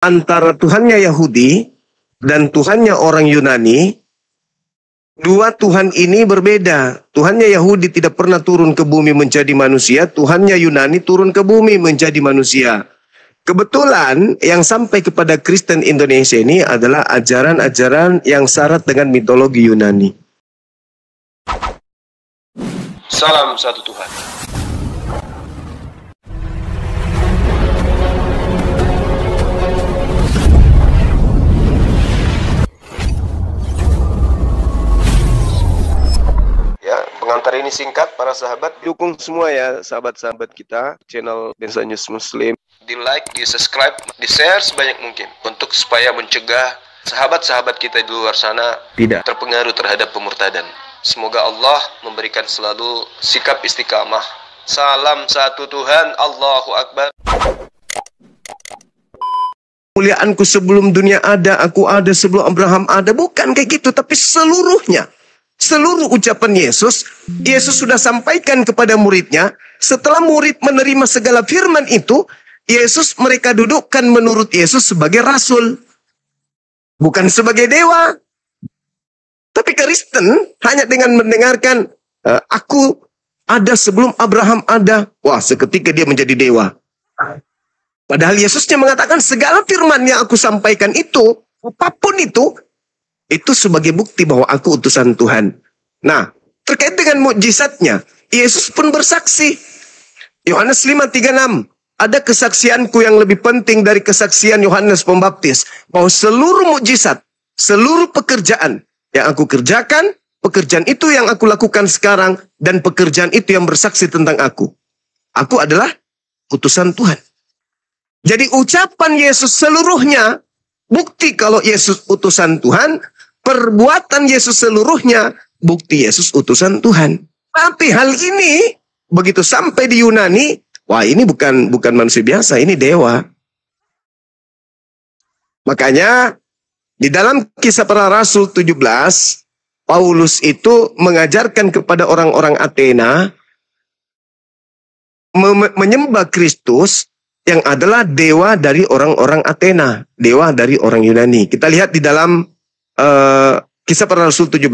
antara Tuhannya Yahudi dan Tuhannya orang Yunani, dua Tuhan ini berbeda. Tuhannya Yahudi tidak pernah turun ke bumi menjadi manusia, Tuhannya Yunani turun ke bumi menjadi manusia. Kebetulan yang sampai kepada Kristen Indonesia ini adalah ajaran-ajaran yang syarat dengan mitologi Yunani. Salam satu Tuhan. Pengantar ini singkat, para sahabat. Dukung semua ya sahabat-sahabat kita, channel Densa News Muslim. Di like, di subscribe, di share sebanyak mungkin. Untuk supaya mencegah sahabat-sahabat kita di luar sana tidak terpengaruh terhadap pemurtadan. Semoga Allah memberikan selalu sikap istiqamah. Salam satu Tuhan, Allahu Akbar. Muliaanku sebelum dunia ada, aku ada sebelum Abraham ada. Bukan kayak gitu, tapi seluruhnya. Seluruh ucapan Yesus sudah sampaikan kepada muridnya. Setelah murid menerima segala firman itu, mereka dudukkan menurut Yesus sebagai rasul. Bukan sebagai dewa. Tapi Kristen hanya dengan mendengarkan, aku ada sebelum Abraham ada. Wah, seketika dia menjadi dewa. Padahal Yesusnya mengatakan segala firman yang aku sampaikan itu, apapun itu sebagai bukti bahwa aku utusan Tuhan. Nah, terkait dengan mukjizatnya, Yesus pun bersaksi. Yohanes 5:36, ada kesaksianku yang lebih penting dari kesaksian Yohanes Pembaptis, bahwa seluruh mukjizat, seluruh pekerjaan yang aku kerjakan, pekerjaan itu yang aku lakukan sekarang, dan pekerjaan itu yang bersaksi tentang aku. Aku adalah utusan Tuhan. Jadi ucapan Yesus seluruhnya bukti kalau Yesus utusan Tuhan. Perbuatan Yesus seluruhnya bukti Yesus utusan Tuhan. Tapi hal ini begitu sampai di Yunani, wah ini bukan manusia biasa, ini dewa. Makanya di dalam Kisah Para Rasul 17, Paulus itu mengajarkan kepada orang-orang Athena menyembah Kristus yang adalah dewa dari orang-orang Athena, dewa dari orang Yunani. Kita lihat di dalam Kisah Para Rasul 17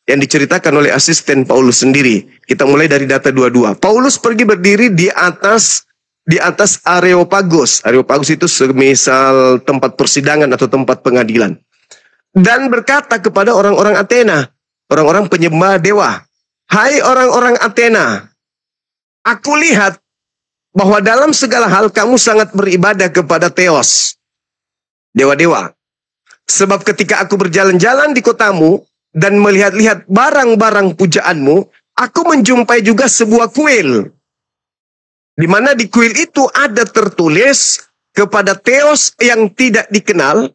yang diceritakan oleh asisten Paulus sendiri. Kita mulai dari data 22. Paulus pergi berdiri di atas Areopagus. Areopagus itu semisal tempat persidangan atau tempat pengadilan. Dan berkata kepada orang-orang Athena, orang-orang penyembah dewa, "Hai orang-orang Athena, aku lihat bahwa dalam segala hal kamu sangat beribadah kepada Theos, dewa-dewa. Sebab ketika aku berjalan-jalan di kotamu dan melihat-lihat barang-barang pujaanmu, aku menjumpai juga sebuah kuil. Di mana di kuil itu ada tertulis kepada Theos yang tidak dikenal,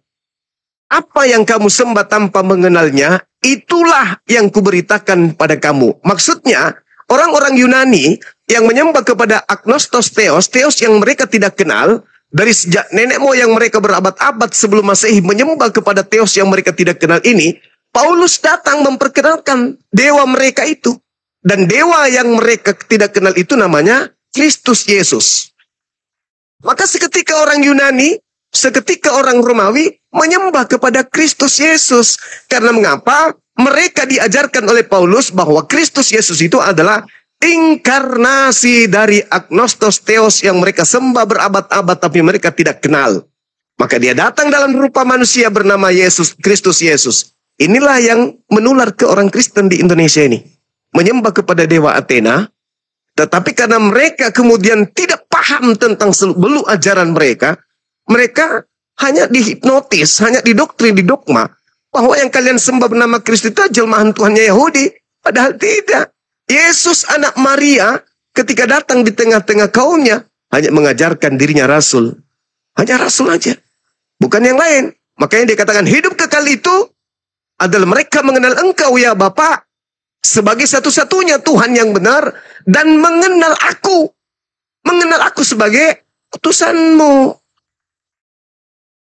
apa yang kamu sembah tanpa mengenalnya, itulah yang kuberitakan pada kamu." Maksudnya, orang-orang Yunani yang menyembah kepada agnostos Theos yang mereka tidak kenal, dari sejak nenek moyang mereka berabad-abad sebelum Masehi menyembah kepada Theos yang mereka tidak kenal ini, Paulus datang memperkenalkan dewa mereka itu. Dan dewa yang mereka tidak kenal itu namanya Kristus Yesus. Maka seketika orang Yunani, seketika orang Romawi menyembah kepada Kristus Yesus. Karena mengapa? Mereka diajarkan oleh Paulus bahwa Kristus Yesus itu adalah inkarnasi dari agnostos Theos yang mereka sembah berabad-abad tapi mereka tidak kenal. Maka dia datang dalam rupa manusia bernama Yesus, Kristus Yesus. Inilah yang menular ke orang Kristen di Indonesia ini. Menyembah kepada dewa Athena, tetapi karena mereka kemudian tidak paham tentang seluruh ajaran mereka, mereka hanya dihipnotis, hanya didoktrin, didogma, bahwa yang kalian sembah bernama Kristus itu jelmahan Tuhannya Yahudi. Padahal tidak. Yesus anak Maria ketika datang di tengah-tengah kaumnya hanya mengajarkan dirinya rasul. Hanya rasul aja. Bukan yang lain. Makanya dia katakan hidup kekal itu adalah mereka mengenal engkau ya Bapa sebagai satu-satunya Tuhan yang benar dan mengenal aku. Mengenal aku sebagai utusanmu.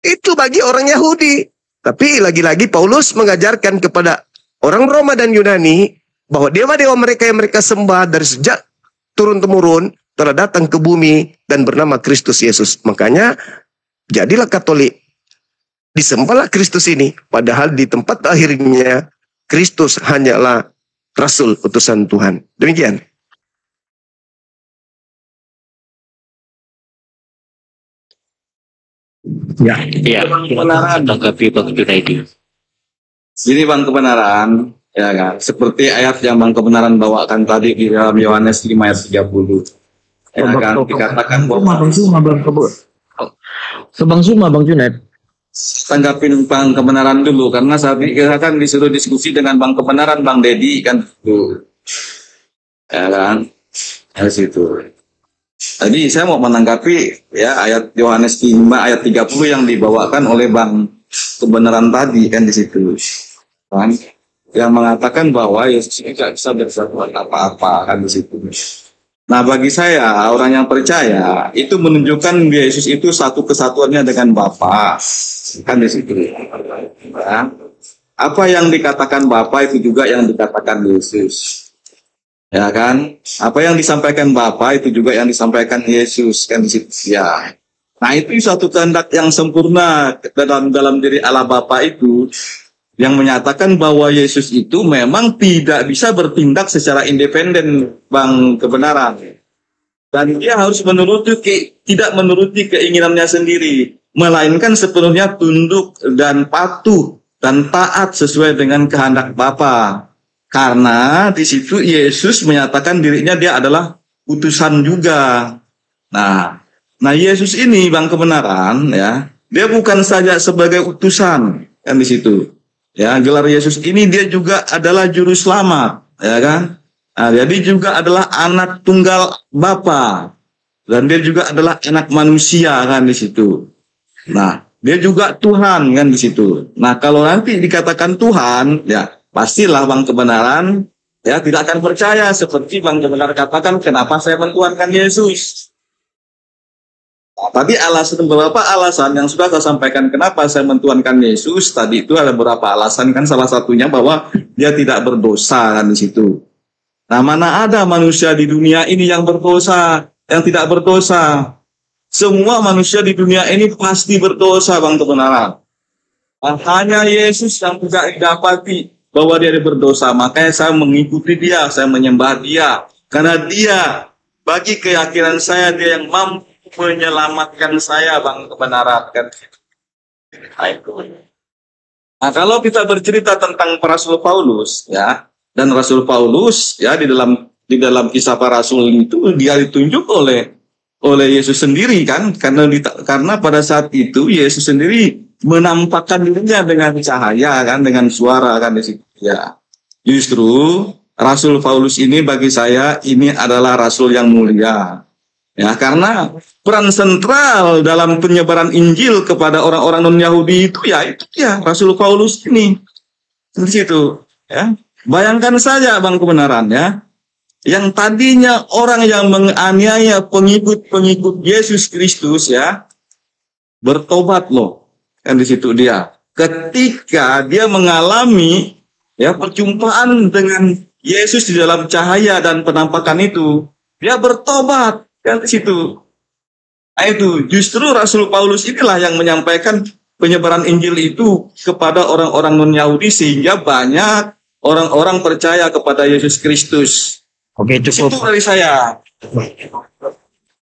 Itu bagi orang Yahudi. Tapi lagi-lagi Paulus mengajarkan kepada orang Roma dan Yunani bahwa dewa-dewa mereka yang mereka sembah dari sejak turun-temurun telah datang ke bumi dan bernama Kristus Yesus. Makanya Jadilah Katolik. Disembahlah Kristus ini. Padahal di tempat akhirnya Kristus hanyalah Rasul utusan Tuhan. Demikian. Ya, kebenaran tanggapi Bang Junaidi. Ini Bang kebenaran, ya kan? Seperti ayat yang Bang kebenaran bawakan tadi di dalam Yohanes 5 ayat 30. Ya kan? Dikatakan bahwa Sebang Suma Bang Junaid. tanggapin Bang kebenaran dulu, karena saat ini kita kan disuruh diskusi dengan Bang kebenaran, Bang Dedi kan itu. Ya kan? Dari situ. Tadi saya mau menanggapi ya ayat Yohanes 5 ayat 30 yang dibawakan oleh Bang kebenaran tadi kan di situ. Kan? Yang mengatakan bahwa Yesus ini tidak bisa berbuat apa-apa kan di situ. Nah, bagi saya orang yang percaya itu menunjukkan Yesus itu satu kesatuannya dengan Bapa kan di situ. Ya. Apa yang dikatakan Bapa itu juga yang dikatakan Yesus. Ya kan, apa yang disampaikan Bapa itu juga yang disampaikan Yesus kan di situ ya. Nah, itu suatu kehendak yang sempurna dalam diri Allah Bapa itu yang menyatakan bahwa Yesus itu memang tidak bisa bertindak secara independen, Bang kebenaran. Dan dia harus tidak menuruti keinginannya sendiri, melainkan sepenuhnya tunduk dan patuh dan taat sesuai dengan kehendak Bapa. Karena di situ Yesus menyatakan dirinya dia adalah utusan juga. Nah Yesus ini Bang kebenaran ya, dia bukan saja sebagai utusan kan di situ. Ya, gelar Yesus ini dia juga adalah juru selamat, ya kan? Nah, jadi juga adalah anak tunggal Bapa. Dan dia juga adalah anak manusia kan di situ. Nah, dia juga Tuhan kan di situ. Nah, kalau nanti dikatakan Tuhan, ya pastilah Bang kebenaran ya tidak akan percaya seperti Bang kebenaran katakan kenapa saya mentuhankan Yesus. Nah, tadi beberapa alasan yang sudah saya sampaikan kenapa saya mentuhankan Yesus tadi itu ada beberapa alasan kan, salah satunya bahwa dia tidak berdosa kan di situ. Nah, mana ada manusia di dunia ini yang berdosa, yang tidak berdosa. Semua manusia di dunia ini pasti berdosa Bang kebenaran. Hanya Yesus yang tidak didapati bahwa dia berdosa, makanya saya mengikuti dia, saya menyembah dia, karena dia bagi keyakinan saya dia yang mampu menyelamatkan saya Bang kebenaran kan. Nah, kalau kita bercerita tentang Rasul Paulus ya, dan Rasul Paulus ya di dalam kisah para rasul itu dia ditunjuk oleh Yesus sendiri kan, karena pada saat itu Yesus sendiri menampakkan dirinya dengan cahaya kan, dengan suara kan di situ ya. Justru Rasul Paulus ini bagi saya ini adalah rasul yang mulia ya, karena peran sentral dalam penyebaran Injil kepada orang-orang non-Yahudi itu ya Rasul Paulus ini di situ ya. Bayangkan saja Bang kebenaran ya, yang tadinya orang yang menganiaya pengikut Yesus Kristus ya bertobat loh. Kan di situ dia ketika dia mengalami ya perjumpaan dengan Yesus di dalam cahaya dan penampakan itu, dia bertobat kan di situ. Nah, itu justru Rasul Paulus inilah yang menyampaikan penyebaran Injil itu kepada orang-orang non-Yahudi sehingga banyak orang-orang percaya kepada Yesus Kristus. Oke, cukup. Itu dari saya.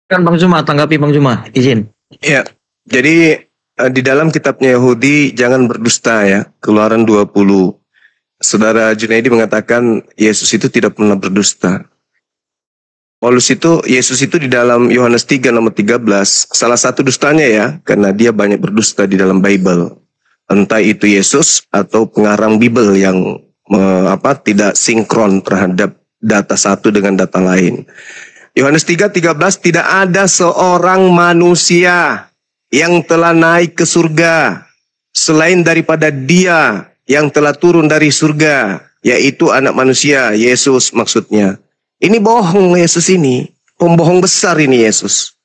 Kan Bang Zuma, tanggapi Bang Zuma, izin. Ya, jadi di dalam kitabnya Yahudi jangan berdusta ya, Keluaran 20. Saudara Junaidi mengatakan Yesus itu tidak pernah berdusta. Yesus itu di dalam Yohanes 3 nomor 13, salah satu dustanya ya, karena dia banyak berdusta di dalam Bible. Entah itu Yesus atau pengarang Bible yang tidak sinkron terhadap data satu dengan data lain. Yohanes 3:13, tidak ada seorang manusia yang telah naik ke surga selain daripada dia yang telah turun dari surga, yaitu anak manusia, Yesus maksudnya. Ini bohong Yesus ini, pembohong besar ini Yesus.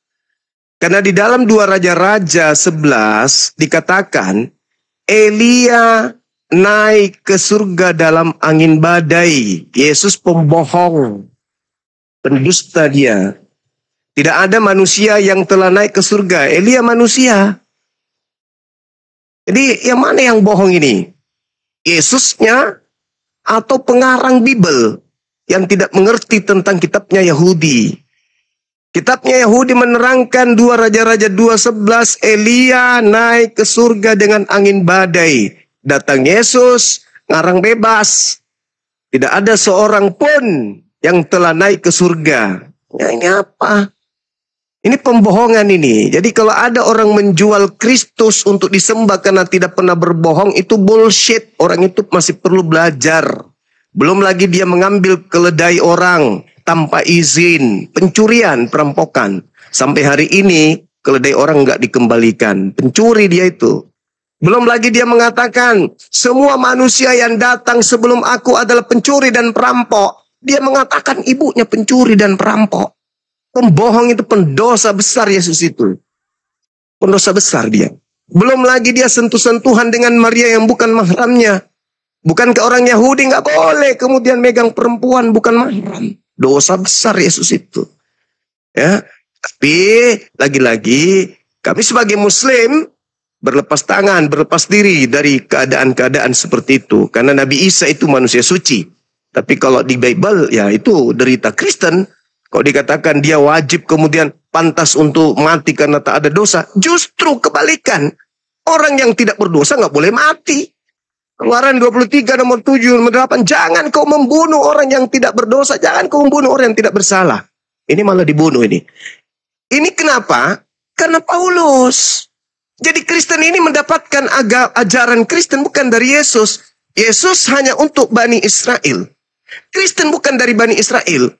Karena di dalam 2 Raja-Raja 11 dikatakan Elia naik ke surga dalam angin badai. Yesus pembohong, pendusta dia. Tidak ada manusia yang telah naik ke surga. Elia manusia. Jadi yang mana yang bohong ini? Yesusnya atau pengarang Bible yang tidak mengerti tentang kitabnya Yahudi? Kitabnya Yahudi menerangkan 2 Raja-Raja 2:11, Elia naik ke surga dengan angin badai. Datang Yesus, ngarang bebas. Tidak ada seorang pun yang telah naik ke surga. Ya, ini apa? Ini pembohongan ini. Jadi kalau ada orang menjual Kristus untuk disembah karena tidak pernah berbohong, itu bullshit. Orang itu masih perlu belajar. Belum lagi dia mengambil keledai orang tanpa izin. Pencurian, perampokan. Sampai hari ini keledai orang nggak dikembalikan. Pencuri dia itu. Belum lagi dia mengatakan, semua manusia yang datang sebelum aku adalah pencuri dan perampok. Dia mengatakan ibunya pencuri dan perampok. Pembohong itu, pendosa besar Yesus itu. Pendosa besar dia. Belum lagi dia sentuh-sentuhan dengan Maria yang bukan mahramnya. Bukankah orang Yahudi nggak boleh kemudian megang perempuan bukan mahram? Dosa besar Yesus itu. Ya, tapi lagi-lagi kami sebagai Muslim berlepas tangan, berlepas diri dari keadaan-keadaan seperti itu. Karena Nabi Isa itu manusia suci. Tapi kalau di Bible, ya itu derita Kristen. Kalau dikatakan dia wajib kemudian pantas untuk mati karena tak ada dosa. Justru kebalikan. Orang yang tidak berdosa nggak boleh mati. Keluaran 23 nomor 7, nomor 8. Jangan kau membunuh orang yang tidak berdosa. Jangan kau membunuh orang yang tidak bersalah. Ini malah dibunuh ini. Ini kenapa? Karena Paulus. Jadi Kristen ini mendapatkan ajaran Kristen bukan dari Yesus. Yesus hanya untuk Bani Israel. Kristen bukan dari Bani Israel.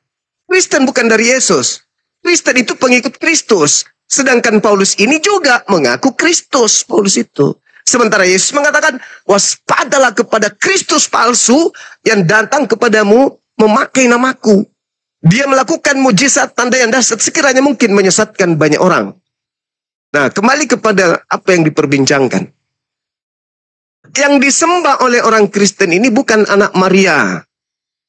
Kristen bukan dari Yesus. Kristen itu pengikut Kristus. Sedangkan Paulus ini juga mengaku Kristus. Paulus itu. Sementara Yesus mengatakan, waspadalah kepada Kristus palsu yang datang kepadamu memakai namaku. Dia melakukan mujizat, tanda yang dahsyat sekiranya mungkin menyesatkan banyak orang. Nah, kembali kepada apa yang diperbincangkan. Yang disembah oleh orang Kristen ini bukan anak Maria.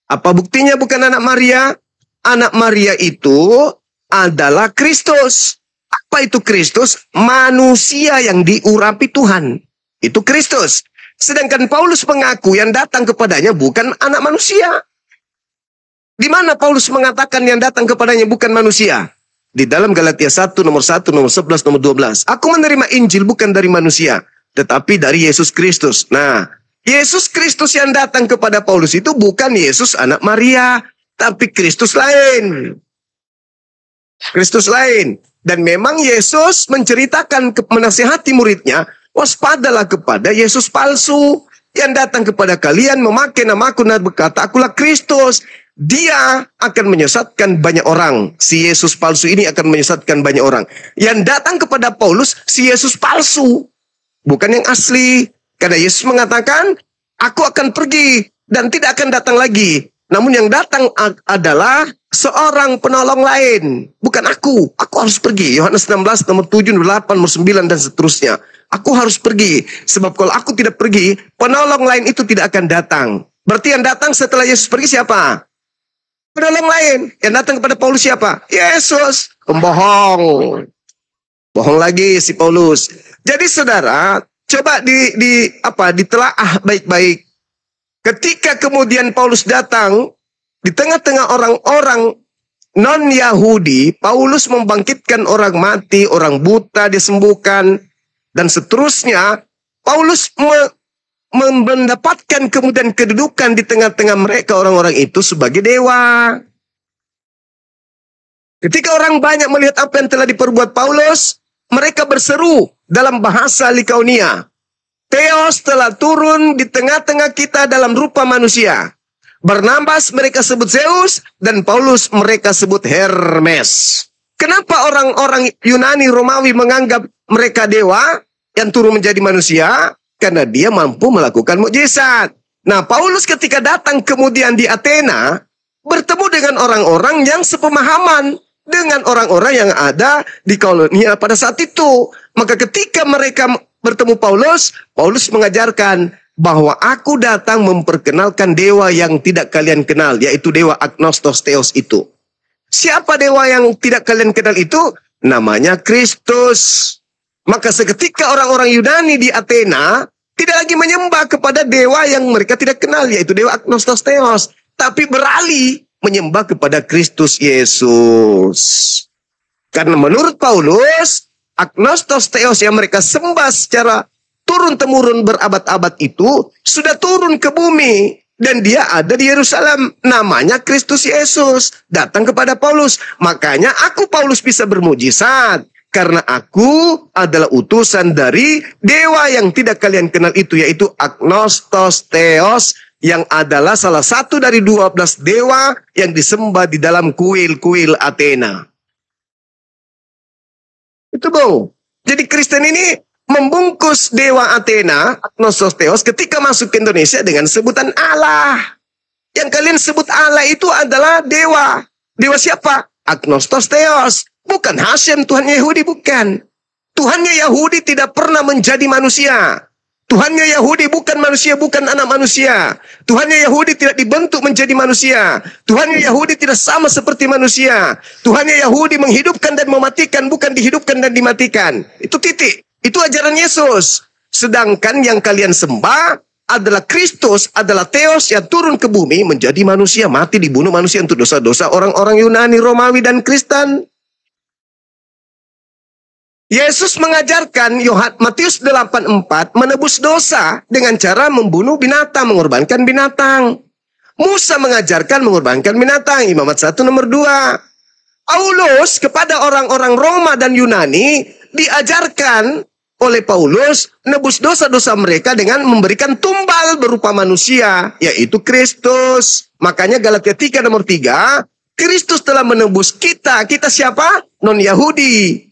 Apa buktinya bukan anak Maria? Anak Maria itu adalah Kristus. Apa itu Kristus? Manusia yang diurapi Tuhan. Itu Kristus. Sedangkan Paulus mengaku yang datang kepadanya bukan anak manusia. Di mana Paulus mengatakan yang datang kepadanya bukan manusia? Di dalam Galatia 1, nomor 1, nomor 11, nomor 12. Aku menerima Injil bukan dari manusia, tetapi dari Yesus Kristus. Nah, Yesus Kristus yang datang kepada Paulus itu bukan Yesus anak Maria, tapi Kristus lain. Kristus lain. Dan memang Yesus menceritakan, menasihati muridnya, waspadalah kepada Yesus palsu yang datang kepada kalian memakai namaku dan berkata, akulah Kristus. Dia akan menyesatkan banyak orang. Si Yesus palsu ini akan menyesatkan banyak orang. Yang datang kepada Paulus, si Yesus palsu. Bukan yang asli. Karena Yesus mengatakan, aku akan pergi dan tidak akan datang lagi. Namun yang datang adalah seorang penolong lain. Bukan aku. Aku harus pergi. Yohanes 16, nomor 7, nomor 8, nomor 9, dan seterusnya. Aku harus pergi. Sebab kalau aku tidak pergi, penolong lain itu tidak akan datang. Berarti yang datang setelah Yesus pergi siapa? Penolong lain. Yang datang kepada Paulus siapa? Yesus. Pembohong. Bohong lagi si Paulus. Jadi saudara, coba ditelaah baik-baik. Ketika kemudian Paulus datang di tengah-tengah orang-orang non-Yahudi, Paulus membangkitkan orang mati, orang buta disembuhkan, dan seterusnya. Paulus mendapatkan kemudian kedudukan di tengah-tengah mereka orang-orang itu sebagai dewa. Ketika orang banyak melihat apa yang telah diperbuat Paulus, mereka berseru dalam bahasa Likaonia, Theos telah turun di tengah-tengah kita dalam rupa manusia. Barnabas mereka sebut Zeus, dan Paulus mereka sebut Hermes. Kenapa orang-orang Yunani Romawi menganggap mereka dewa yang turun menjadi manusia? Karena dia mampu melakukan mukjizat. Nah, Paulus ketika datang kemudian di Athena, bertemu dengan orang-orang yang sepemahaman dengan orang-orang yang ada di Kolonia pada saat itu. Maka ketika mereka bertemu Paulus, Paulus mengajarkan bahwa aku datang memperkenalkan dewa yang tidak kalian kenal, yaitu dewa Agnostos Theos itu. Siapa dewa yang tidak kalian kenal itu? Namanya Kristus. Maka seketika orang-orang Yunani di Athena tidak lagi menyembah kepada dewa yang mereka tidak kenal, yaitu dewa Agnostos Theos, tapi beralih menyembah kepada Kristus Yesus. Karena menurut Paulus, Agnostos Theos yang mereka sembah secara turun-temurun berabad-abad itu sudah turun ke bumi. Dan dia ada di Yerusalem. Namanya Kristus Yesus. Datang kepada Paulus. Makanya aku Paulus bisa bermujizat. Karena aku adalah utusan dari dewa yang tidak kalian kenal itu. Yaitu Agnostos Theos. Yang adalah salah satu dari 12 dewa yang disembah di dalam kuil-kuil Athena. Itu bro. Jadi Kristen ini membungkus dewa Athena, Agnostos Theos, ketika masuk ke Indonesia dengan sebutan Allah. Yang kalian sebut Allah itu adalah dewa. Dewa siapa? Agnostos Theos. Bukan Hashem, Tuhan Yahudi, bukan. Tuhannya Yahudi tidak pernah menjadi manusia. Tuhannya Yahudi bukan manusia, bukan anak manusia. Tuhannya Yahudi tidak dibentuk menjadi manusia. Tuhannya Yahudi tidak sama seperti manusia. Tuhannya Yahudi menghidupkan dan mematikan, bukan dihidupkan dan dimatikan. Itu titik. Itu ajaran Yesus. Sedangkan yang kalian sembah adalah Kristus, adalah Theos yang turun ke bumi menjadi manusia, mati dibunuh manusia untuk dosa-dosa orang-orang Yunani, Romawi, dan Kristen. Yesus mengajarkan Matius 8:4 menebus dosa dengan cara membunuh binatang, mengorbankan binatang. Musa mengajarkan mengorbankan binatang, Imamat 1 nomor 2. Paulus kepada orang-orang Roma dan Yunani diajarkan oleh Paulus menebus dosa-dosa mereka dengan memberikan tumbal berupa manusia, yaitu Kristus. Makanya Galatia 3 nomor 3, Kristus telah menebus kita. Kita siapa? Non-Yahudi.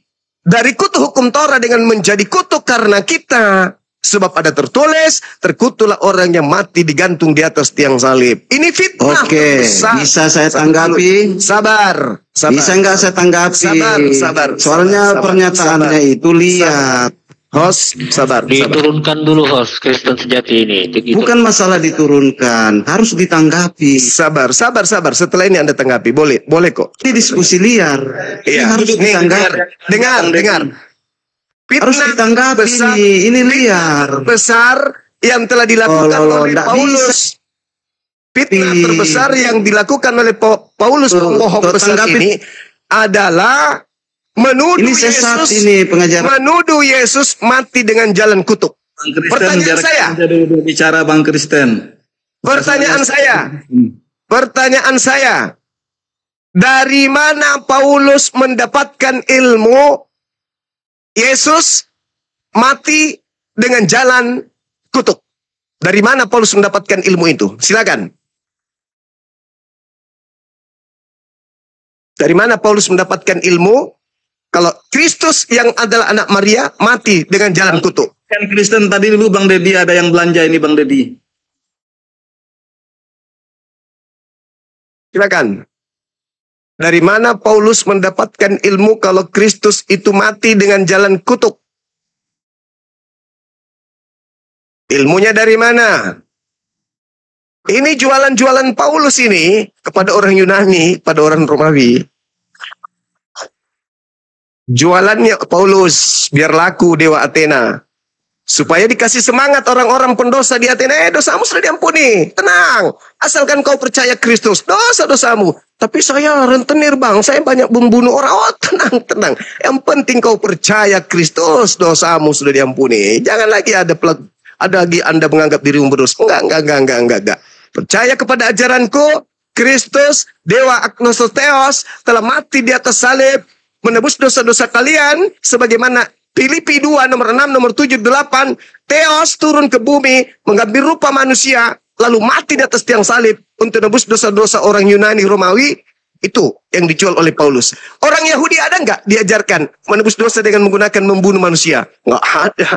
Dari kutuk hukum Torah dengan menjadi kutuk karena kita. Sebab ada tertulis, terkutuklah orang yang mati digantung di atas tiang salib. Ini fitnah. Oke, bisa saya tanggapi? Sabar. Bisa nggak saya tanggapi? Sabar. Soalnya pernyataannya itu lihat. Host, sabar. Diturunkan dulu host Kristen sejati ini. Begitu. Bukan masalah diturunkan, harus ditanggapi. Sabar. Setelah ini Anda tanggapi. Boleh kok. Ini diskusi liar. Ini Iya. harus ditanggapi. Dengar. Harus ditanggapi ini liar. Besar yang telah dilakukan oleh Paulus. Fitnah terbesar yang dilakukan oleh Paulus pembohong besar ini adalah menuduh Ini sesat Yesus, ini pengajaran. menuduh Yesus mati dengan jalan kutuk. Bang Kristen, Pertanyaan saya. Bicara Bang Kristen. Pertanyaan saya. Dari mana Paulus mendapatkan ilmu Yesus mati dengan jalan kutuk? Dari mana Paulus mendapatkan ilmu itu? Silakan. Dari mana Paulus mendapatkan ilmu kalau Kristus yang adalah anak Maria mati dengan jalan kutuk? Kan Kristen tadi dulu Bang Dedi ada yang belanja ini Bang Dedi. Silakan. Dari mana Paulus mendapatkan ilmu kalau Kristus itu mati dengan jalan kutuk? Ilmunya dari mana? Ini jualan-jualan Paulus ini kepada orang Yunani, pada orang Romawi. Jualannya Paulus biar laku dewa Athena. Supaya dikasih semangat orang-orang pendosa di Athena. Dosamu sudah diampuni. Tenang. Asalkan kau percaya Kristus. Dosa-dosamu. Tapi saya rentenir bang. Saya banyak membunuh orang. Oh tenang. Yang penting kau percaya Kristus. Dosamu sudah diampuni. Jangan lagi ada lagi Anda menganggap dirimu berdosa. Enggak. Percaya kepada ajaranku. Kristus, Dewa Agnostos Theos telah mati di atas salib. Menebus dosa-dosa kalian. Sebagaimana Filipi 2 nomor 6 nomor 7 8. Theos turun ke bumi. Mengambil rupa manusia. Lalu mati di atas tiang salib. Untuk menebus dosa-dosa orang Yunani Romawi. Itu yang dijual oleh Paulus. Orang Yahudi ada nggak diajarkan menebus dosa dengan menggunakan membunuh manusia? Nggak ada.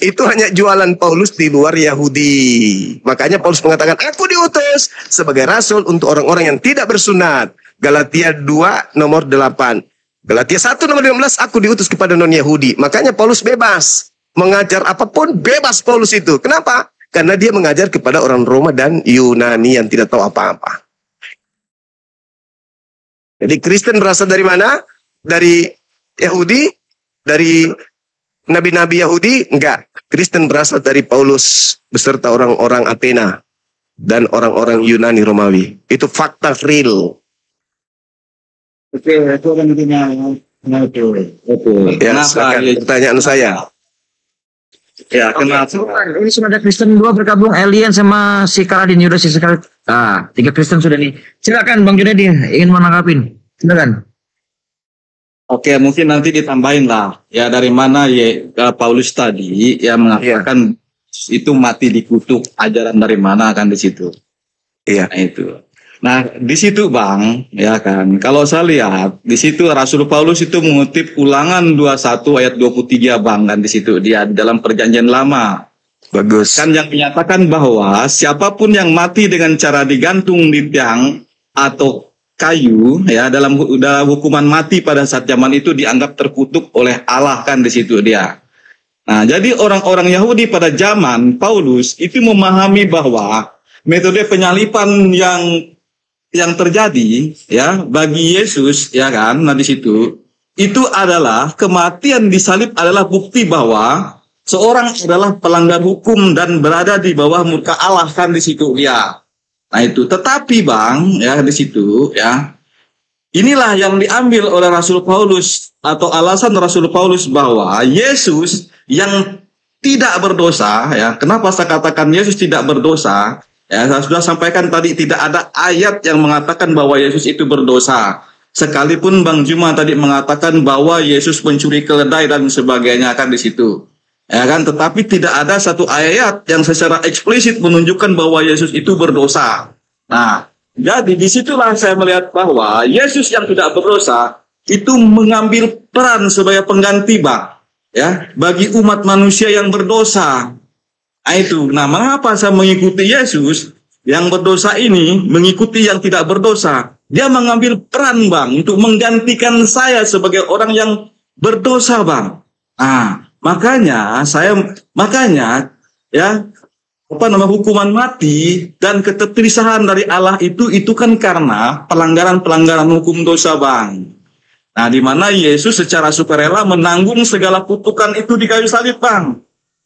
Itu hanya jualan Paulus di luar Yahudi. Makanya Paulus mengatakan, aku diutus sebagai rasul untuk orang-orang yang tidak bersunat. Galatia 2 nomor 8. Galatia 1 nomor 15, aku diutus kepada non-Yahudi. Makanya Paulus bebas. Mengajar apapun, bebas Paulus itu. Kenapa? Karena dia mengajar kepada orang Roma dan Yunani yang tidak tahu apa-apa. Jadi Kristen berasal dari mana? Dari Yahudi. dari nabi-nabi Yahudi? Enggak. Kristen berasal dari Paulus beserta orang-orang Athena dan orang-orang Yunani Romawi. Itu fakta real. Oke, itu kan intinya. Oke. Ya, silakan pertanyaan saya. Ya, kenapa? Ini sudah ada Kristen 2 bergabung, Alien sama si Karadin Yuda si sekali. 3 Kristen sudah nih. Silakan Bang Junedi ingin menanggapin. Silakan. Oke, mungkin nanti ditambahin lah. Ya, dari mana Paulus tadi yang mengatakan itu mati dikutuk, ajaran dari mana kan di situ. Iya. Nah, itu. Nah, di situ Bang, ya kan. Kalau saya lihat di situ Rasul Paulus itu mengutip Ulangan 21 ayat 23 Bang kan di situ dia dalam Perjanjian Lama. Bagus. Kan yang menyatakan bahwa siapapun yang mati dengan cara digantung di tiang atau kayu ya dalam hukuman mati pada saat zaman itu dianggap terkutuk oleh Allah kan di situ dia. Nah, jadi orang-orang Yahudi pada zaman Paulus itu memahami bahwa metode penyalipan yang terjadi ya bagi Yesus ya kan, nah di situ itu adalah kematian disalib adalah bukti bahwa seorang adalah pelanggar hukum dan berada di bawah murka Allah kan di situ dia. Nah itu, tetapi Bang ya di situ ya inilah yang diambil oleh Rasul Paulus atau alasan Rasul Paulus bahwa Yesus yang tidak berdosa ya. Kenapa saya katakan Yesus tidak berdosa? Ya, saya sudah sampaikan tadi tidak ada ayat yang mengatakan bahwa Yesus itu berdosa. Sekalipun Bang Juma tadi mengatakan bahwa Yesus mencuri keledai dan sebagainya kan di situ. Ya kan, tetapi tidak ada satu ayat yang secara eksplisit menunjukkan bahwa Yesus itu berdosa. Nah, jadi disitulah saya melihat bahwa Yesus yang tidak berdosa itu mengambil peran sebagai pengganti Bang, ya, bagi umat manusia yang berdosa. Nah itu, nah mengapa saya mengikuti Yesus yang berdosa ini mengikuti yang tidak berdosa? Dia mengambil peran Bang untuk menggantikan saya sebagai orang yang berdosa Bang. Nah, Makanya ya hukuman mati dan keterpisahan dari Allah itu kan karena pelanggaran hukum dosa Bang. Nah, di mana Yesus secara sukarela menanggung segala kutukan itu di kayu salib Bang.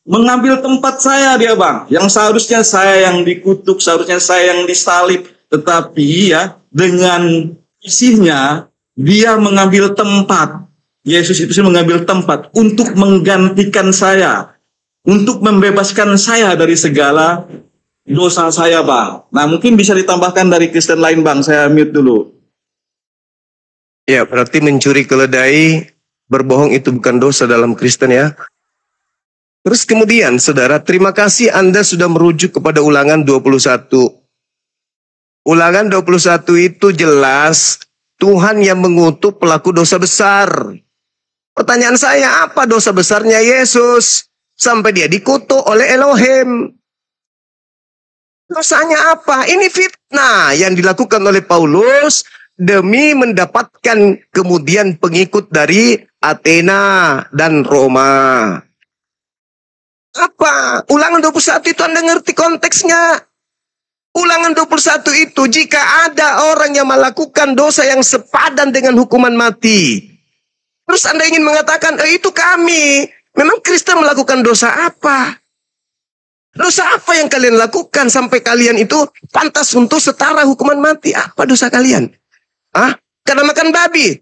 Mengambil tempat saya dia Bang. Yang seharusnya saya yang dikutuk, seharusnya saya yang disalib, tetapi ya dengan isinya dia mengambil tempat. Yesus itu mengambil tempat untuk menggantikan saya, untuk membebaskan saya dari segala dosa saya Bang. Nah mungkin bisa ditambahkan dari Kristen lain Bang, saya mute dulu. Ya, berarti mencuri keledai, berbohong itu bukan dosa dalam Kristen ya. Terus kemudian saudara, terima kasih Anda sudah merujuk kepada Ulangan 21. Ulangan 21 itu jelas Tuhan yang mengutuk pelaku dosa besar. Pertanyaan saya, apa dosa besarnya Yesus sampai dia dikutuk oleh Elohim? Dosanya apa? Ini fitnah yang dilakukan oleh Paulus demi mendapatkan kemudian pengikut dari Athena dan Roma. Apa? Ulangan 21 itu Anda ngerti konteksnya? Ulangan 21 itu jika ada orang yang melakukan dosa yang sepadan dengan hukuman mati. Terus Anda ingin mengatakan, itu kami. Memang Kristen melakukan dosa apa? Dosa apa yang kalian lakukan sampai kalian itu pantas untuk setara hukuman mati? Apa dosa kalian? Karena makan babi.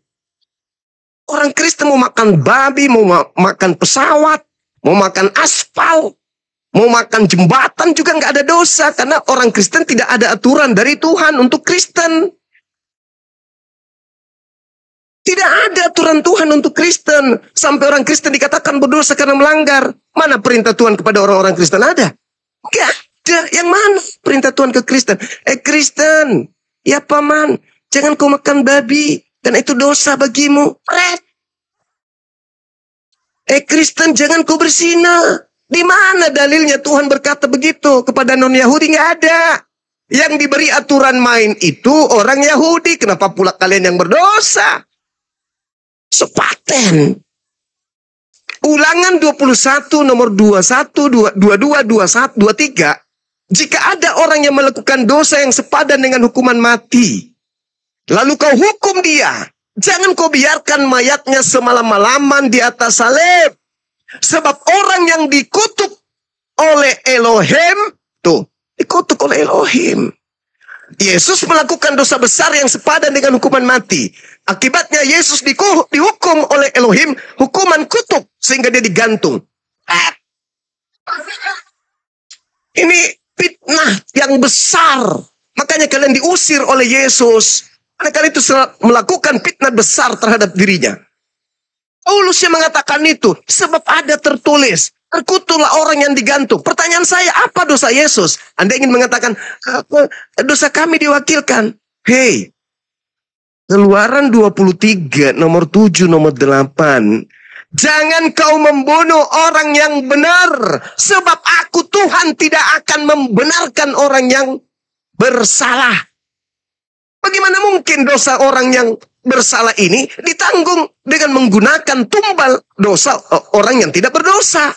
Orang Kristen mau makan babi, mau makan pesawat, mau makan aspal, mau makan jembatan juga nggak ada dosa. Karena orang Kristen tidak ada aturan dari Tuhan untuk Kristen. Tidak ada aturan Tuhan untuk Kristen. Sampai orang Kristen dikatakan berdosa karena melanggar. Mana perintah Tuhan kepada orang-orang Kristen? Ada? Tidak ada. Yang mana perintah Tuhan ke Kristen? Kristen, ya paman, jangan kau makan babi. Karena itu dosa bagimu. Kristen, jangan kau berzina. Di mana dalilnya Tuhan berkata begitu kepada non-Yahudi? Nggak ada. Yang diberi aturan main itu orang Yahudi. Kenapa pula kalian yang berdosa? Sepaten. Ulangan 21 nomor 21, 22, 21, 23. Jika ada orang yang melakukan dosa yang sepadan dengan hukuman mati, lalu kau hukum dia Jangan kau biarkan mayatnya semalam-malaman di atas salib. Sebab orang yang dikutuk oleh Elohim, tuh, dikutuk oleh Elohim. Yesus melakukan dosa besar yang sepadan dengan hukuman mati. Akibatnya Yesus dihukum oleh Elohim, hukuman kutuk, sehingga dia digantung. Ini fitnah yang besar. Makanya kalian diusir oleh Yesus. Oleh karena itu melakukan fitnah besar terhadap dirinya. Paulus yang mengatakan itu, sebab ada tertulis, terkutuklah orang yang digantung. Pertanyaan saya, apa dosa Yesus? Anda ingin mengatakan, dosa kami diwakilkan. Hei, Keluaran 23, nomor 7, nomor 8. Jangan kau membunuh orang yang benar, sebab aku Tuhan tidak akan membenarkan orang yang bersalah. Bagaimana mungkin dosa orang yang bersalah ini ditanggung dengan menggunakan tumbal dosa orang yang tidak berdosa?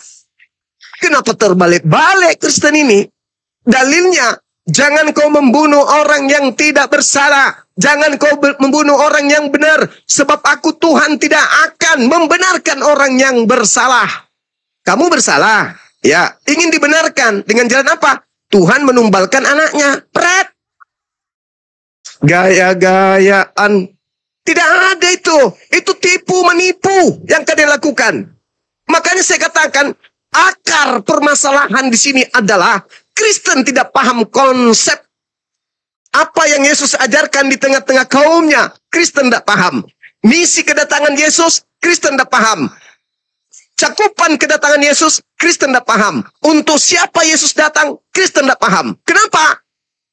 Kenapa terbalik-balik Kristen ini? Dalilnya, jangan kau membunuh orang yang tidak bersalah. Jangan kau membunuh orang yang benar. Sebab aku Tuhan tidak akan membenarkan orang yang bersalah. Kamu bersalah. Ya, ingin dibenarkan. Dengan jalan apa? Tuhan menumbalkan anaknya. Pret. Gaya-gayaan. Tidak ada itu. Itu tipu menipu yang kalian lakukan. Makanya saya katakan, akar permasalahan di sini adalah Kristen tidak paham konsep apa yang Yesus ajarkan di tengah-tengah kaumnya. Kristen tidak paham. Misi kedatangan Yesus, Kristen tidak paham. Cakupan kedatangan Yesus, Kristen tidak paham. Untuk siapa Yesus datang, Kristen tidak paham. Kenapa?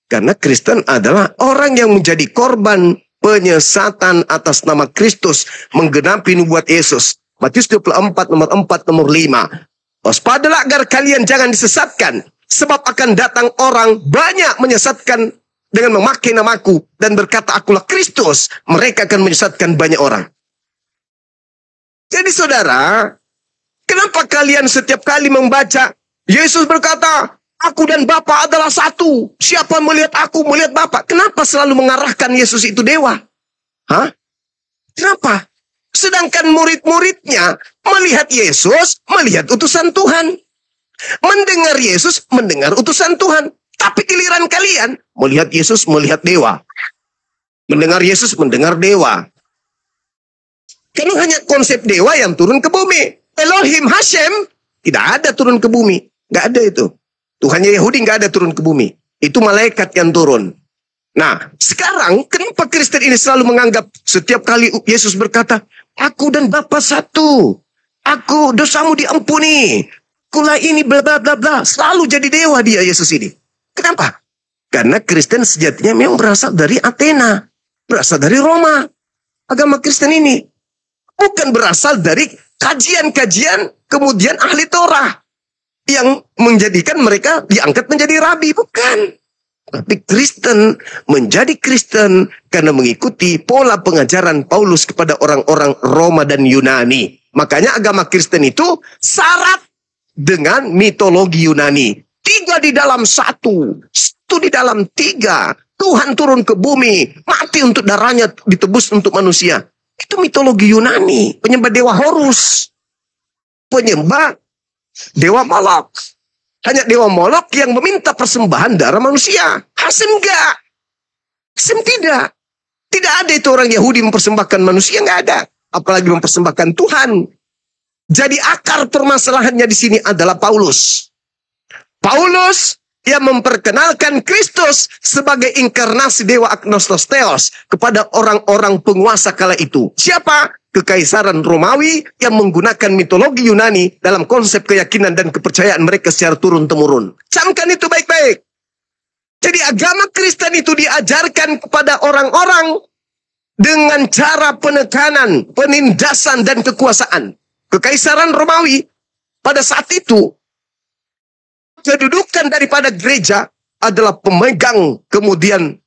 Karena Kristen adalah orang yang menjadi korban penyesatan atas nama Kristus, menggenapi nubuat Yesus. Matius 24, nomor 4, nomor 5. Waspadalah agar kalian jangan disesatkan, sebab akan datang orang banyak menyesatkan dengan memakai namaku dan berkata akulah Kristus. Mereka akan menyesatkan banyak orang. Jadi saudara, kenapa kalian setiap kali membaca Yesus berkata, aku dan Bapa adalah satu. Siapa melihat aku, melihat Bapa. Kenapa selalu mengarahkan Yesus itu dewa? Hah? Kenapa? Sedangkan murid-muridnya melihat Yesus, melihat utusan Tuhan. Mendengar Yesus, mendengar utusan Tuhan. Tapi giliran kalian melihat Yesus, melihat dewa. Mendengar Yesus, mendengar dewa. Karena hanya konsep dewa yang turun ke bumi. Elohim Hashem tidak ada turun ke bumi. Nggak ada itu. Tuhannya Yahudi nggak ada turun ke bumi. Itu malaikat yang turun. Nah, sekarang kenapa Kristen ini selalu menganggap setiap kali Yesus berkata, aku dan Bapa satu. Aku dosamu diampuni. Akulah ini bla bla bla bla. Selalu jadi dewa dia Yesus ini. Kenapa? Karena Kristen sejatinya memang berasal dari Athena. Berasal dari Roma. Agama Kristen ini. Bukan berasal dari kajian-kajian kemudian ahli Torah. Yang menjadikan mereka diangkat menjadi rabi. Bukan. Tapi Kristen menjadi Kristen karena mengikuti pola pengajaran Paulus kepada orang-orang Roma dan Yunani. Makanya agama Kristen itu syarat dengan mitologi Yunani. 3 di dalam 1. 1 di dalam 3. Tuhan turun ke bumi. Mati untuk darahnya ditebus untuk manusia. Itu mitologi Yunani. Penyembah dewa Horus. Penyembah dewa Molok. Hanya dewa Molok yang meminta persembahan darah manusia. Hasem enggak. Hasem tidak. Tidak ada itu orang Yahudi mempersembahkan manusia. Enggak ada. Apalagi mempersembahkan Tuhan. Jadi akar permasalahannya di sini adalah Paulus. Paulus yang memperkenalkan Kristus sebagai inkarnasi dewa Agnostos Theos kepada orang-orang penguasa kala itu. Siapa? Kekaisaran Romawi yang menggunakan mitologi Yunani dalam konsep keyakinan dan kepercayaan mereka secara turun-temurun. Camkan itu baik-baik. Jadi agama Kristen itu diajarkan kepada orang-orang dengan cara penekanan, penindasan, dan kekuasaan. Kekaisaran Romawi pada saat itu, kedudukan daripada gereja adalah pemegang kemudian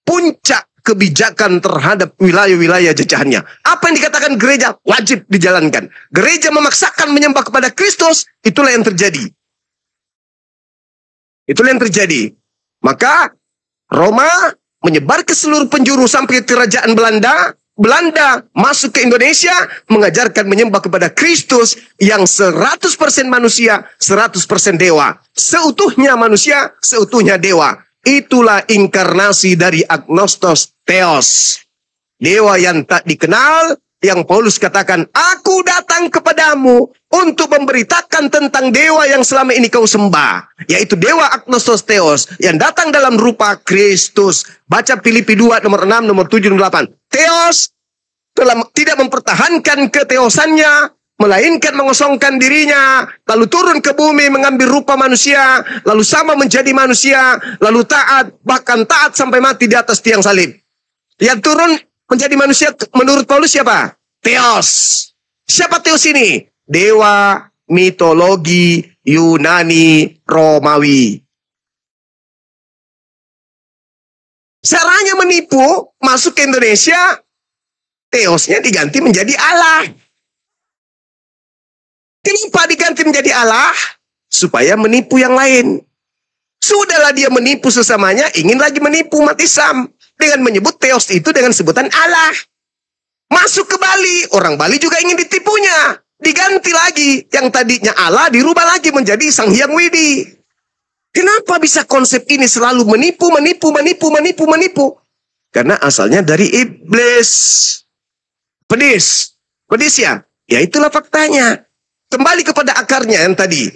puncak kebijakan terhadap wilayah-wilayah jajahannya. Apa yang dikatakan gereja wajib dijalankan. Gereja memaksakan menyembah kepada Kristus, itulah yang terjadi. Itulah yang terjadi. Maka Roma menyebar ke seluruh penjuru sampai ke kerajaan Belanda, Belanda masuk ke Indonesia mengajarkan menyembah kepada Kristus yang 100% manusia, 100% dewa. Seutuhnya manusia, seutuhnya dewa. Itulah inkarnasi dari agnostos theos. Dewa yang tak dikenal, yang Paulus katakan, aku datang kepadamu untuk memberitakan tentang dewa yang selama ini kau sembah. Yaitu dewa agnostos theos yang datang dalam rupa Kristus. Baca Filipi 2 nomor 6, nomor 7, nomor 8. Theos tidak mempertahankan keteosannya, melainkan mengosongkan dirinya, lalu turun ke bumi mengambil rupa manusia, lalu sama menjadi manusia, lalu taat, bahkan taat sampai mati di atas tiang salib. Yang turun menjadi manusia menurut Paulus siapa? Theos. Siapa Theos ini? Dewa mitologi Yunani Romawi. Caranya menipu, masuk ke Indonesia, Theosnya diganti menjadi Allah. Kenapa diganti menjadi Allah? Supaya menipu yang lain. Sudahlah dia menipu sesamanya, ingin lagi menipu umat Islam. Dengan menyebut Theos itu dengan sebutan Allah. Masuk ke Bali, orang Bali juga ingin ditipunya. Diganti lagi, yang tadinya Allah dirubah lagi menjadi Sang Hyang Widi. Kenapa bisa konsep ini selalu menipu? Karena asalnya dari iblis. Pedis ya? Ya itulah faktanya. Kembali kepada akarnya yang tadi.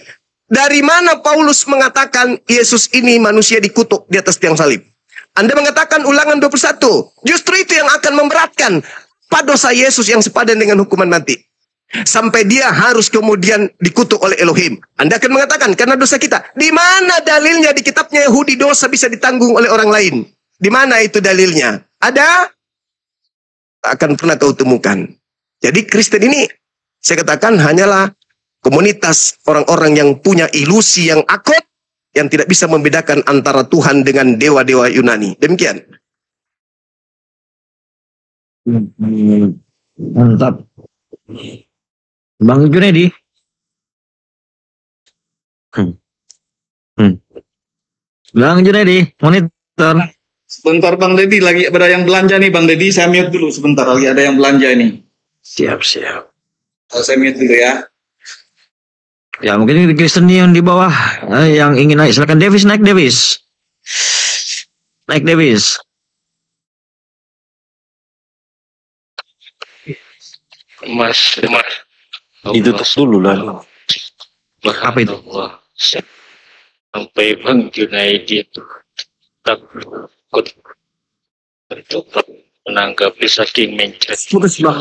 Dari mana Paulus mengatakan Yesus ini manusia dikutuk di atas tiang salib? Anda mengatakan Ulangan 21. Justru itu yang akan memberatkan pada dosa Yesus yang sepadan dengan hukuman mati. Sampai dia harus kemudian dikutuk oleh Elohim. Anda akan mengatakan karena dosa kita. Di mana dalilnya di kitabnya Yahudi dosa bisa ditanggung oleh orang lain? Di mana itu dalilnya? Ada? Akan pernah kau temukan. Jadi Kristen ini saya katakan hanyalah komunitas orang-orang yang punya ilusi yang akut, yang tidak bisa membedakan antara Tuhan dengan dewa-dewa Yunani. Demikian. Mantap. Bang Junedi. Bang Junedi, monitor. Sebentar Bang Dedi, lagi ada yang belanja nih Bang Dedi, saya mute dulu sebentar, lagi ada yang belanja ini. Siap. Saya mute dulu ya. Ya mungkin Kristen yang di bawah yang ingin naik, silakan Davis, naik Davis. Mas, ditutup dulu lah. Apa itu? Sampai Bang Junaidi itu takut untuk menanggapi saking Putus Bang.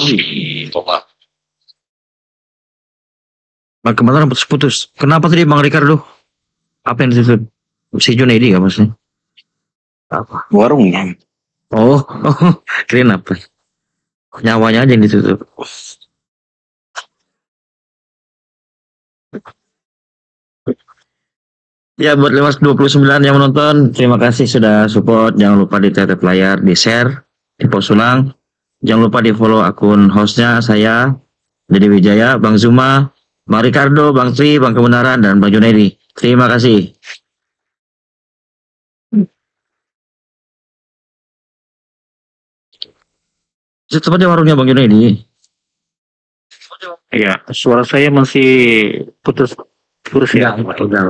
Bang kemarin putus. Kenapa tadi Bang Ricardo? Apa yang ditutup? Si Junaidi gak maksudnya? Apa? Warungnya. Oh, kirain apa? Nyawanya aja yang ditutup. Ya buat 529 yang menonton, terima kasih sudah support. Jangan lupa dicatat layar, di share, di post ulang. Jangan lupa di follow akun hostnya saya, Dedi Wijaya, Bang Zuma, Bang Ricardo, Bang Tri, Bang Kebenaran, dan Bang Junaidi. Terima kasih. Seperti warungnya Bang Junaidi. Ya, suara saya masih putus ya. Udah.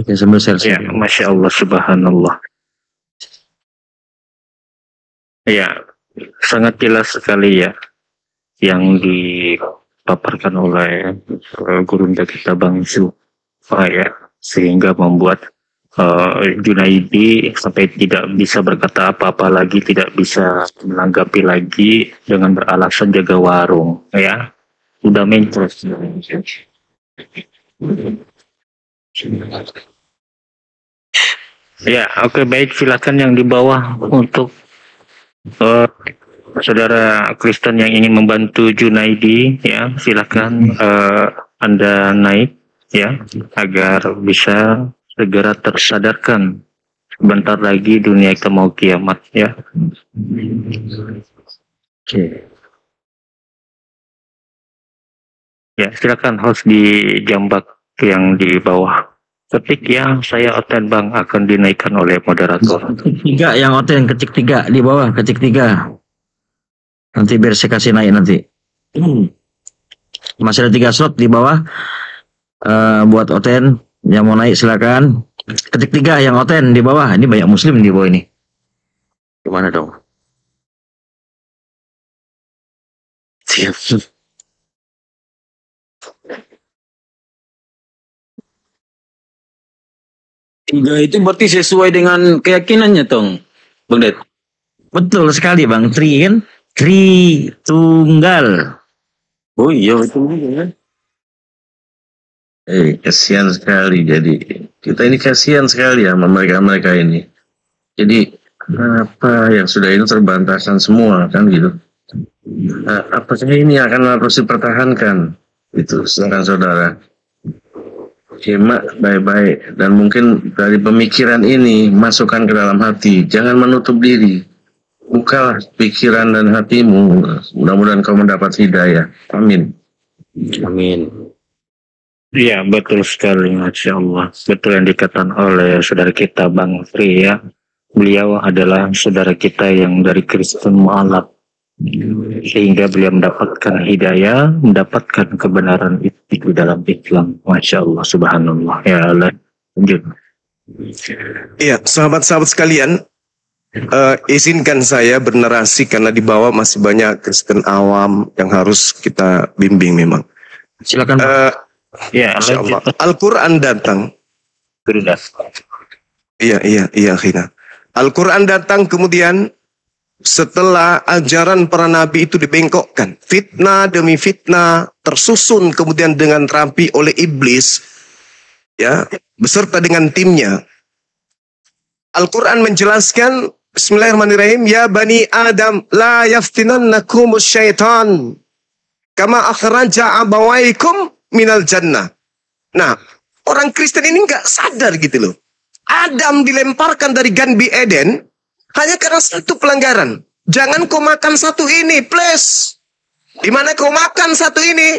Oke, sambil share. Ya, Masya Allah, Subhanallah. Ya, sangat jelas sekali ya yang dipaparkan oleh gurunda kita Bang Zufa ya, sehingga membuat Junaidi sampai tidak bisa berkata apa-apa lagi, tidak bisa menanggapi lagi dengan beralasan jaga warung ya, udah mencros. Ya, oke, baik, silakan yang di bawah untuk saudara Kristen yang ingin membantu Junaidi ya, silakan Anda naik ya, agar bisa segera tersadarkan. Sebentar lagi dunia kita mau kiamat ya. Oke. Ya, silakan host di jambak yang di bawah Ketik yang saya oten bang akan dinaikkan oleh moderator. Tiga yang oten, ketik 3 di bawah, ketik 3. Nanti biar saya kasih naik nanti. Masih ada 3 slot di bawah. Buat oten yang mau naik silakan. Ketik 3 yang oten di bawah. Ini banyak muslim di bawah ini. Gimana dong? Siap. Tiga itu berarti sesuai dengan keyakinannya, Tong. Bang Det. Betul sekali Bang. Tri kan? Tri tunggal. Oh iya, itu kan. Kasihan sekali. Jadi kita ini kasihan sekali ya sama mereka ini. Jadi apa yang sudah ini terbantahkan semua kan gitu. Nah, apakah ini akan harus dipertahankan? Itu silakan saudara. Simak baik-baik dan mungkin dari pemikiran ini masukkan ke dalam hati. Jangan menutup diri. Bukalah pikiran dan hatimu. Mudah-mudahan kau mendapat hidayah. Amin. Amin. Iya betul sekali, Masya Allah. Betul yang dikatakan oleh saudara kita Bang Tri ya. Beliau adalah saudara kita yang dari Kristen mu'alaf. Sehingga beliau mendapatkan hidayah, mendapatkan kebenaran itu di dalam Islam. Masya Allah, subhanallah. Ya Allah. Lanjut. Iya, sahabat-sahabat sekalian, izinkan saya bernarasi karena di bawah masih banyak Kristen awam yang harus kita bimbing memang. Silakan. Ya, Masya Allah. lanjut. Al-Quran datang. Sudah. Iya, Khina. Al-Quran datang kemudian setelah ajaran para nabi itu dibengkokkan. Fitnah demi fitnah tersusun kemudian dengan rapi oleh iblis. Ya, beserta dengan timnya. Al-Quran menjelaskan, Bismillahirrahmanirrahim, Ya Bani Adam, la yaftinannakumus syaitan, kama akhraja abawaikum minal jannah. Nah, orang Kristen ini nggak sadar gitu loh. Adam dilemparkan dari Ganbi Eden hanya karena satu pelanggaran. Jangan kau makan satu ini, please. Di mana kau makan satu ini,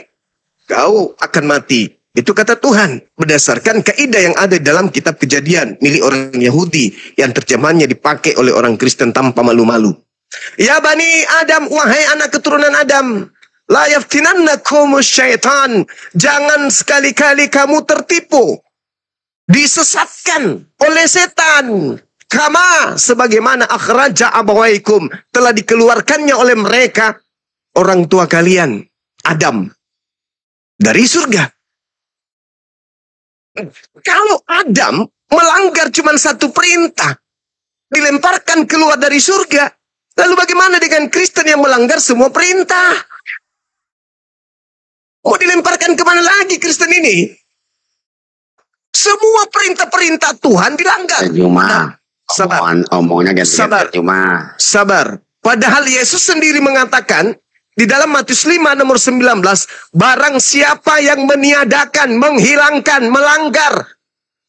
kau akan mati. Itu kata Tuhan berdasarkan kaidah yang ada dalam kitab Kejadian milik orang Yahudi yang terjemahannya dipakai oleh orang Kristen tanpa malu-malu. Ya Bani Adam, wahai anak keturunan Adam, la yaftinannakumus syaitan. Jangan sekali-kali kamu tertipu, disesatkan oleh setan. Kama sebagaimana akhraja abawaikum, telah dikeluarkannya oleh mereka orang tua kalian, Adam, dari surga. Kalau Adam melanggar cuma satu perintah, dilemparkan keluar dari surga, lalu bagaimana dengan Kristen yang melanggar semua perintah? Mau dilemparkan kemana lagi Kristen ini? Semua perintah-perintah Tuhan dilanggar. Cuma Sabar. omongnya ganti Sabar. cuma. Sabar. Padahal Yesus sendiri mengatakan di dalam Matius 5 nomor 19, barang siapa yang meniadakan, menghilangkan, melanggar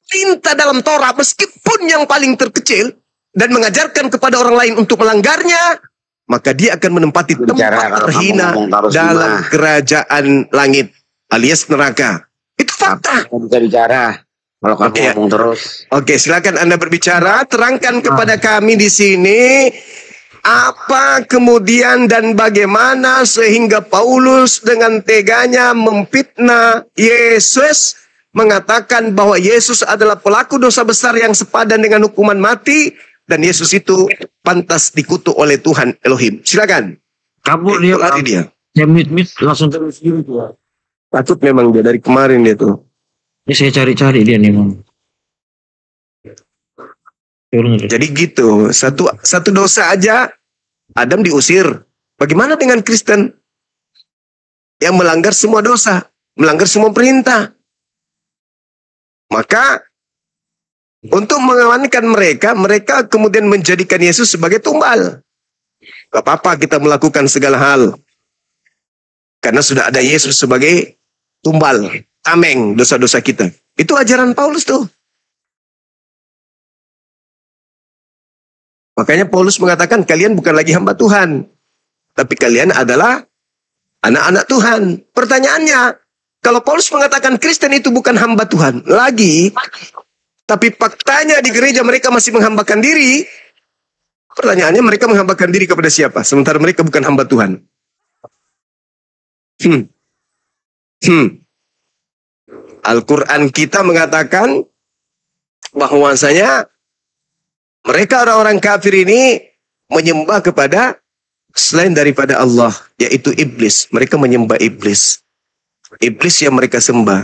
perintah dalam Torah meskipun yang paling terkecil dan mengajarkan kepada orang lain untuk melanggarnya, maka dia akan menempati tempat terhina dalam kerajaan langit alias neraka. Itu fakta. Bisa bicara. Kalau kamu Oke. ngomong terus. Oke, silakan Anda berbicara, terangkan kepada kami di sini apa kemudian dan bagaimana sehingga Paulus dengan teganya memfitnah Yesus, mengatakan bahwa Yesus adalah pelaku dosa besar yang sepadan dengan hukuman mati dan Yesus itu pantas dikutuk oleh Tuhan Elohim. Silakan. Kabur dia. Lari dia. Saya mit langsung terus gitu. Takut memang dia dari kemarin dia tuh. Ini saya cari-cari dia nih, Bang. Turun. Jadi gitu, satu dosa aja Adam diusir. Bagaimana dengan Kristen yang melanggar semua dosa, melanggar semua perintah? Maka untuk mengamankan mereka kemudian menjadikan Yesus sebagai tumbal. Gak apa-apa kita melakukan segala hal, karena sudah ada Yesus sebagai tumbal, tameng dosa-dosa kita. Itu ajaran Paulus tuh. Makanya Paulus mengatakan kalian bukan lagi hamba Tuhan, tapi kalian adalah anak-anak Tuhan. Pertanyaannya, kalau Paulus mengatakan Kristen itu bukan hamba Tuhan lagi, Tapi faktanya di gereja mereka masih menghambakan diri. Pertanyaannya, mereka menghambakan diri kepada siapa? Sementara mereka bukan hamba Tuhan. Al-Quran kita mengatakan bahwasanya mereka orang-orang kafir ini menyembah kepada selain daripada Allah, yaitu iblis. Mereka menyembah iblis. Iblis yang mereka sembah.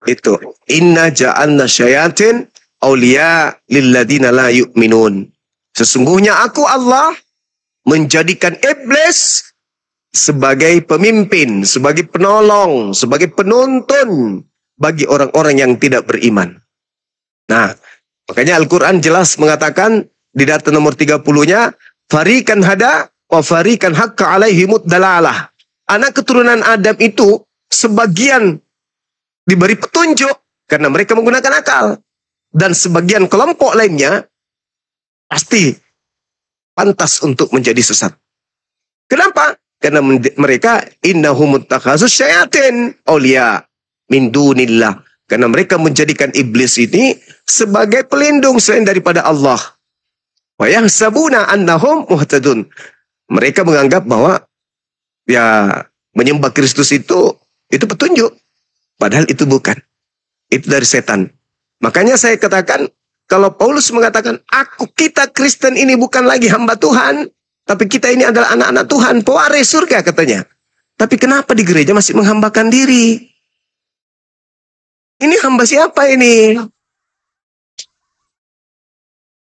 Itu. Inna ja'alna syayatin awliya lilladina la yu'minun. Sesungguhnya aku Allah menjadikan iblis sebagai pemimpin, sebagai penolong, sebagai penuntun bagi orang-orang yang tidak beriman. Nah, makanya Al-Quran jelas mengatakan di data nomor 30-nya, farikan hada wa farikan haqqa alaihimud dalalah. Anak keturunan Adam itu sebagian diberi petunjuk karena mereka menggunakan akal. Dan sebagian kelompok lainnya pasti pantas untuk menjadi sesat. Kenapa? Karena mereka innahum takhazus syayatin awliya min dunillah. Karena mereka menjadikan iblis ini sebagai pelindung selain daripada Allah. Wa yahsabuna annahum muhtadun. Mereka menganggap bahwa ya menyembah Kristus itu petunjuk. Padahal itu bukan. Itu dari setan. Makanya saya katakan, kalau Paulus mengatakan, kita Kristen ini bukan lagi hamba Tuhan, tapi kita ini adalah anak-anak Tuhan, pewaris surga katanya. Tapi kenapa di gereja masih menghambakan diri? Ini hamba siapa ini?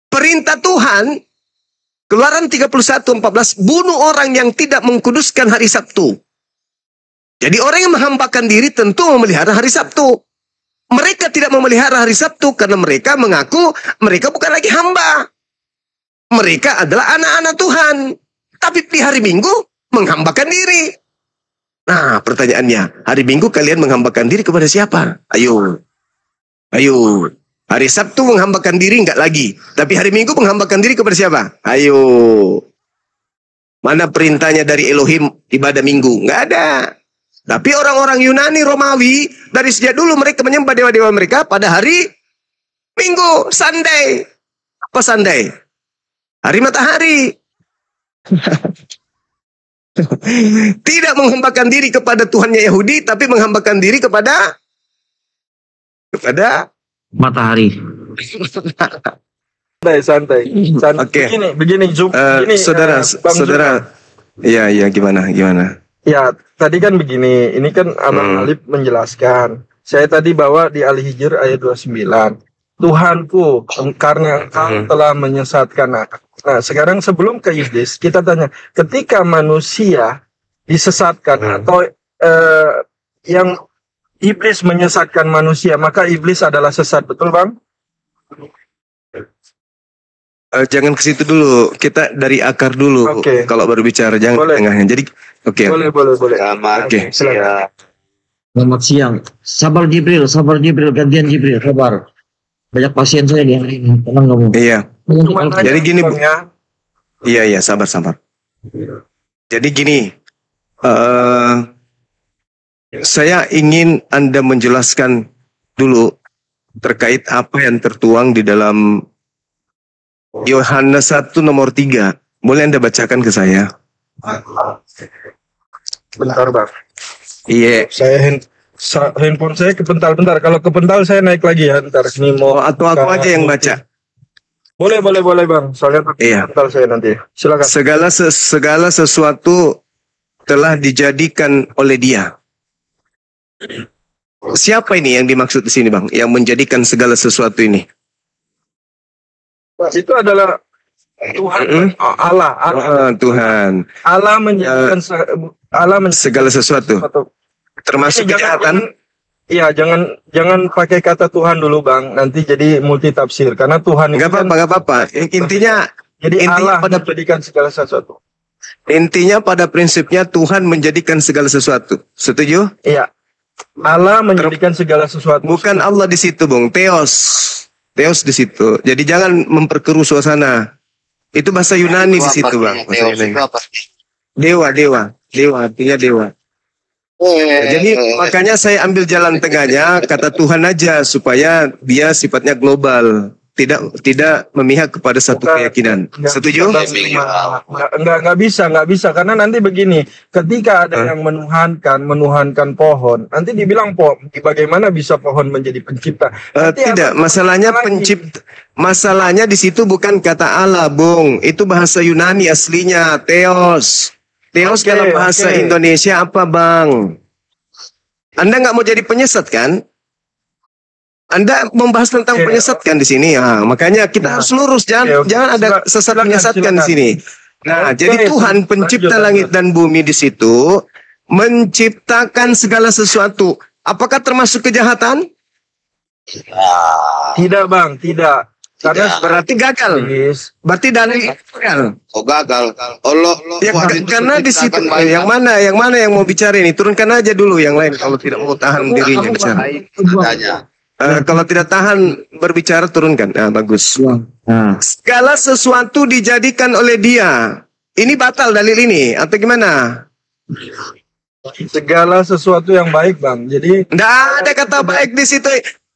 Perintah Tuhan, Keluaran 31:14, bunuh orang yang tidak mengkuduskan hari Sabtu. Jadi orang yang menghambakan diri tentu memelihara hari Sabtu. Mereka tidak memelihara hari Sabtu karena mereka mengaku mereka bukan lagi hamba. Mereka adalah anak-anak Tuhan. Tapi di hari Minggu menghambakan diri. Nah, pertanyaannya, hari Minggu kalian menghambakan diri kepada siapa? Ayo. Hari Sabtu menghambakan diri enggak lagi. Tapi hari Minggu menghambakan diri kepada siapa? Ayo. Mana perintahnya dari Elohim ibadah Minggu? Enggak ada. Tapi orang-orang Yunani, Romawi, dari sejak dulu mereka menyembah dewa-dewa mereka pada hari Minggu, Sunday. Apa Sunday? Hari matahari. Tidak menghambakan diri kepada Tuhannya Yahudi, tapi menghambakan diri kepada Matahari. Santai. Oke. Begini, Saudara. Iya, gimana? Ya, tadi kan begini, ini kan Abang Alif menjelaskan. Saya tadi bawa di Al-Hijr ayat 29. Tuhanku, karena engkau telah menyesatkan aku. Nah, sekarang sebelum ke iblis, kita tanya, ketika manusia disesatkan atau yang iblis menyesatkan manusia, maka iblis adalah sesat, betul Bang? Jangan ke situ dulu, kita dari akar dulu. Oke. Kalau baru bicara, jangan Boleh. tengahnya. Jadi, oke. Boleh. Oke. Selamat siang. Sabar Jibril, gantian Jibril, sabar. Banyak pasien saya di hari ini, tenang kamu. Iya. Cuman Jadi aja, gini, Bang, Bu. ya. Iya, sabar. Jadi gini, saya ingin Anda menjelaskan dulu terkait apa yang tertuang di dalam Yohanes 1 nomor 3. Boleh Anda bacakan ke saya? Bentar Bang. Iya. Handphone saya kepental-bentar. Kalau kepental saya naik lagi ya. Ntar ini mau Atau aku aja yang baca. Boleh Bang. Soalnya Iya. kepental saya nanti. Silakan. Segala sesuatu telah dijadikan oleh Dia. Siapa ini yang dimaksud di sini, Bang? Yang menjadikan segala sesuatu ini? Itu adalah Tuhan, Allah. Tuhan. Allah menjadikan Segala sesuatu. Termasuk kejahatan. Iya, jangan pakai kata Tuhan dulu, Bang. Nanti jadi multi tafsir. Karena Tuhan itu Enggak apa-apa. Intinya Allah pada menjadikan segala sesuatu. Intinya pada prinsipnya Tuhan menjadikan segala sesuatu. Setuju? Iya. Allah menjadikan segala sesuatu. Bukan Allah di situ, Bung. Theos di situ. Jadi jangan memperkeruh suasana. Itu bahasa Yunani di situ, Bang. Bahasa Yunani. Dewa artinya dewa. Jadi makanya saya ambil jalan tengahnya, kata Tuhan aja supaya dia sifatnya global, tidak memihak kepada satu keyakinan. Setuju? Nggak bisa karena nanti begini, ketika ada yang menuhankan pohon, nanti dibilang bagaimana bisa pohon menjadi pencipta? Tidak, masalahnya masalahnya di situ bukan kata Allah, Bung. Itu bahasa Yunani aslinya, Theos. Theos kalau bahasa Indonesia apa, Bang? Anda nggak mau jadi penyesat kan? Anda membahas tentang penyesat kan di sini, ya. Makanya kita harus lurus, jangan ada sesat menyesatkan di sini. Nah, jadi Tuhan pencipta langit dan bumi di situ menciptakan segala sesuatu. Apakah termasuk kejahatan? Tidak, Bang, tidak. Karena berarti gagal. Berarti dalil gagal. Oh gagal. Allah. Ya, karena di situ yang mana yang mau bicara ini, turunkan aja dulu yang lain kalau tidak mau tahan dirinya bicara. Kalau tidak tahan berbicara, turunkan. Nah, bagus. Segala sesuatu dijadikan oleh Dia. Ini batal dalil ini atau gimana? Segala sesuatu yang baik, Bang. Jadi tidak ada kata baik di situ.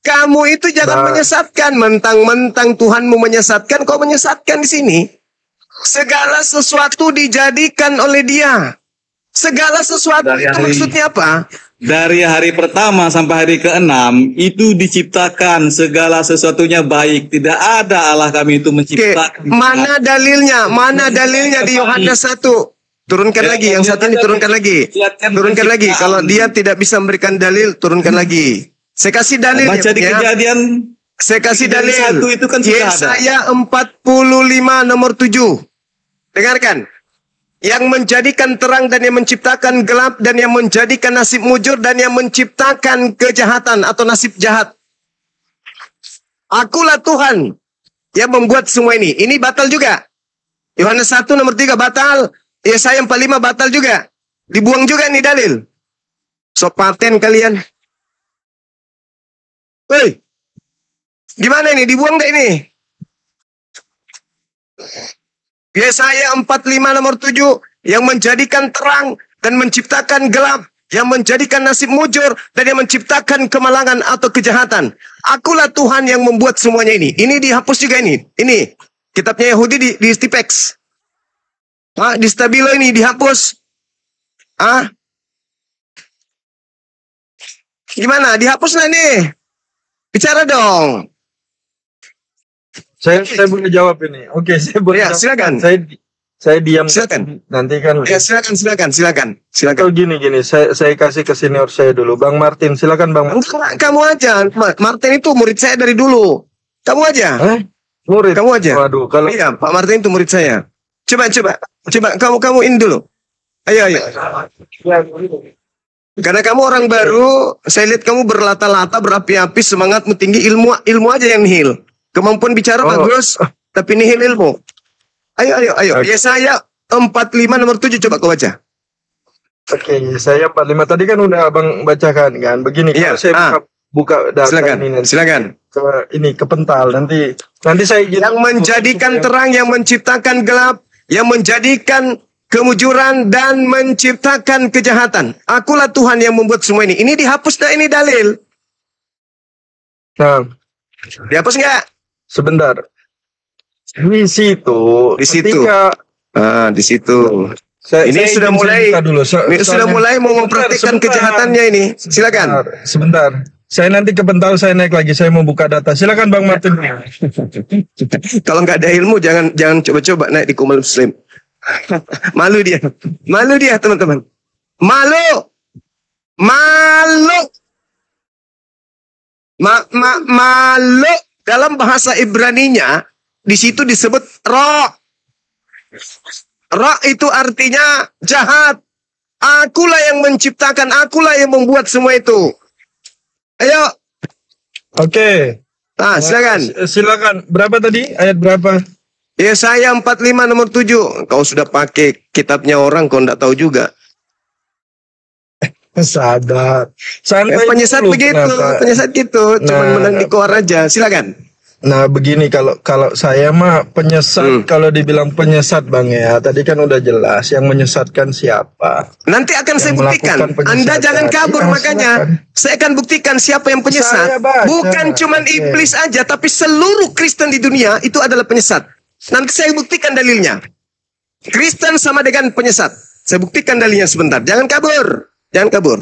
Kamu itu jangan menyesatkan, mentang-mentang Tuhanmu menyesatkan, kau menyesatkan di sini. Segala sesuatu dijadikan oleh Dia. Segala sesuatu itu maksudnya apa? Dari hari pertama sampai hari ke-6 itu diciptakan segala sesuatunya baik. Tidak ada Allah kami itu menciptakan. Mana dalilnya? Mana dalilnya di Yohanes 1? Turunkan lagi, yang satu ini turunkan lagi. Turunkan lagi. Kalau dia tidak bisa memberikan dalil, turunkan lagi. Saya kasih dalil. Baca di Kejadian. Saya kasih dalil. Satu itu kan sudah ada. Yesaya 45 nomor 7. Dengarkan. Yang menjadikan terang dan yang menciptakan gelap, dan yang menjadikan nasib mujur dan yang menciptakan kejahatan atau nasib jahat. Akulah Tuhan yang membuat semua ini. Ini batal juga. Yohanes 1 nomor 3 batal. Yesaya 45 batal juga. Dibuang juga nih dalil. So paten kalian. Woi, gimana ini? Dibuang gak ini? Yesaya 45 nomor 7, yang menjadikan terang dan menciptakan gelap, yang menjadikan nasib mujur dan yang menciptakan kemalangan atau kejahatan. Akulah Tuhan yang membuat semuanya ini. Ini dihapus juga ini. Ini kitabnya Yahudi di Stipex. Di Stabilo ini dihapus. Gimana? Dihapus lah ini. Bicara dong. Saya boleh jawab ini. Oke, saya boleh. Ya, silakan. Saya diam. Silakan. Nanti kan. Ya, silakan. Kalau gini. Saya kasih ke senior saya dulu, Bang Martin. Silakan, Bang. Kamu aja. Martin itu murid saya dari dulu. Kamu aja. Murid. Kamu aja. Waduh, kalau iya, Pak Martin itu murid saya. Coba. Kamu ini dulu. Ayo. Karena kamu orang baru, saya lihat kamu berlata-lata, berapi-api, semangatmu tinggi, ilmu aja yang nihil. Kemampuan bicara bagus, tapi nihil ilmu. Ayo. Yesaya 45 nomor 7, coba kau baca. Oke, Yesaya 45 tadi kan udah Abang bacakan kan. Begini, kalau saya buka data ini. Silakan. Ke pental nanti saya yang menjadikan terang, yang menciptakan gelap, yang menjadikan kemujuran dan menciptakan kejahatan. Akulah Tuhan yang membuat semua ini. Ini dihapus dah, ini dalil. Nah, dihapus nggak? Sebentar. Di situ. Di situ. Ini sudah mulai mau mempraktikkan kejahatannya ini. Silakan. Sebentar. Saya nanti ke pental, saya naik lagi. Saya mau buka data. Silakan Bang Martin. Kalau nggak ada ilmu, jangan coba-coba naik di Kumal Muslim. Malu dia teman-teman. Malu. Dalam bahasa Ibraninya di situ disebut roh. Roh itu artinya jahat. Akulah yang menciptakan, akulah yang membuat semua itu. Ayo. Oke. Silakan. Berapa tadi? Ayat berapa? Yesaya 45 nomor 7. Kau sudah pakai kitabnya orang, kau enggak tahu juga. Sadar. Penyesat begitu. Penyesat gitu. Cuman menang di koar aja. Silakan. Nah begini, kalau saya mah penyesat, kalau dibilang penyesat Bang ya, tadi kan udah jelas yang menyesatkan siapa. Nanti akan saya Yang buktikan. melakukan penyesatan. Anda jangan kabur, Iya, makanya silakan. saya akan buktikan siapa yang penyesat. Saya baca. Bukan cuman Oke. iblis aja, tapi seluruh Kristen di dunia itu adalah penyesat. Nanti saya buktikan dalilnya. Kristen sama dengan penyesat. Saya buktikan dalilnya sebentar. Jangan kabur. Jangan kabur.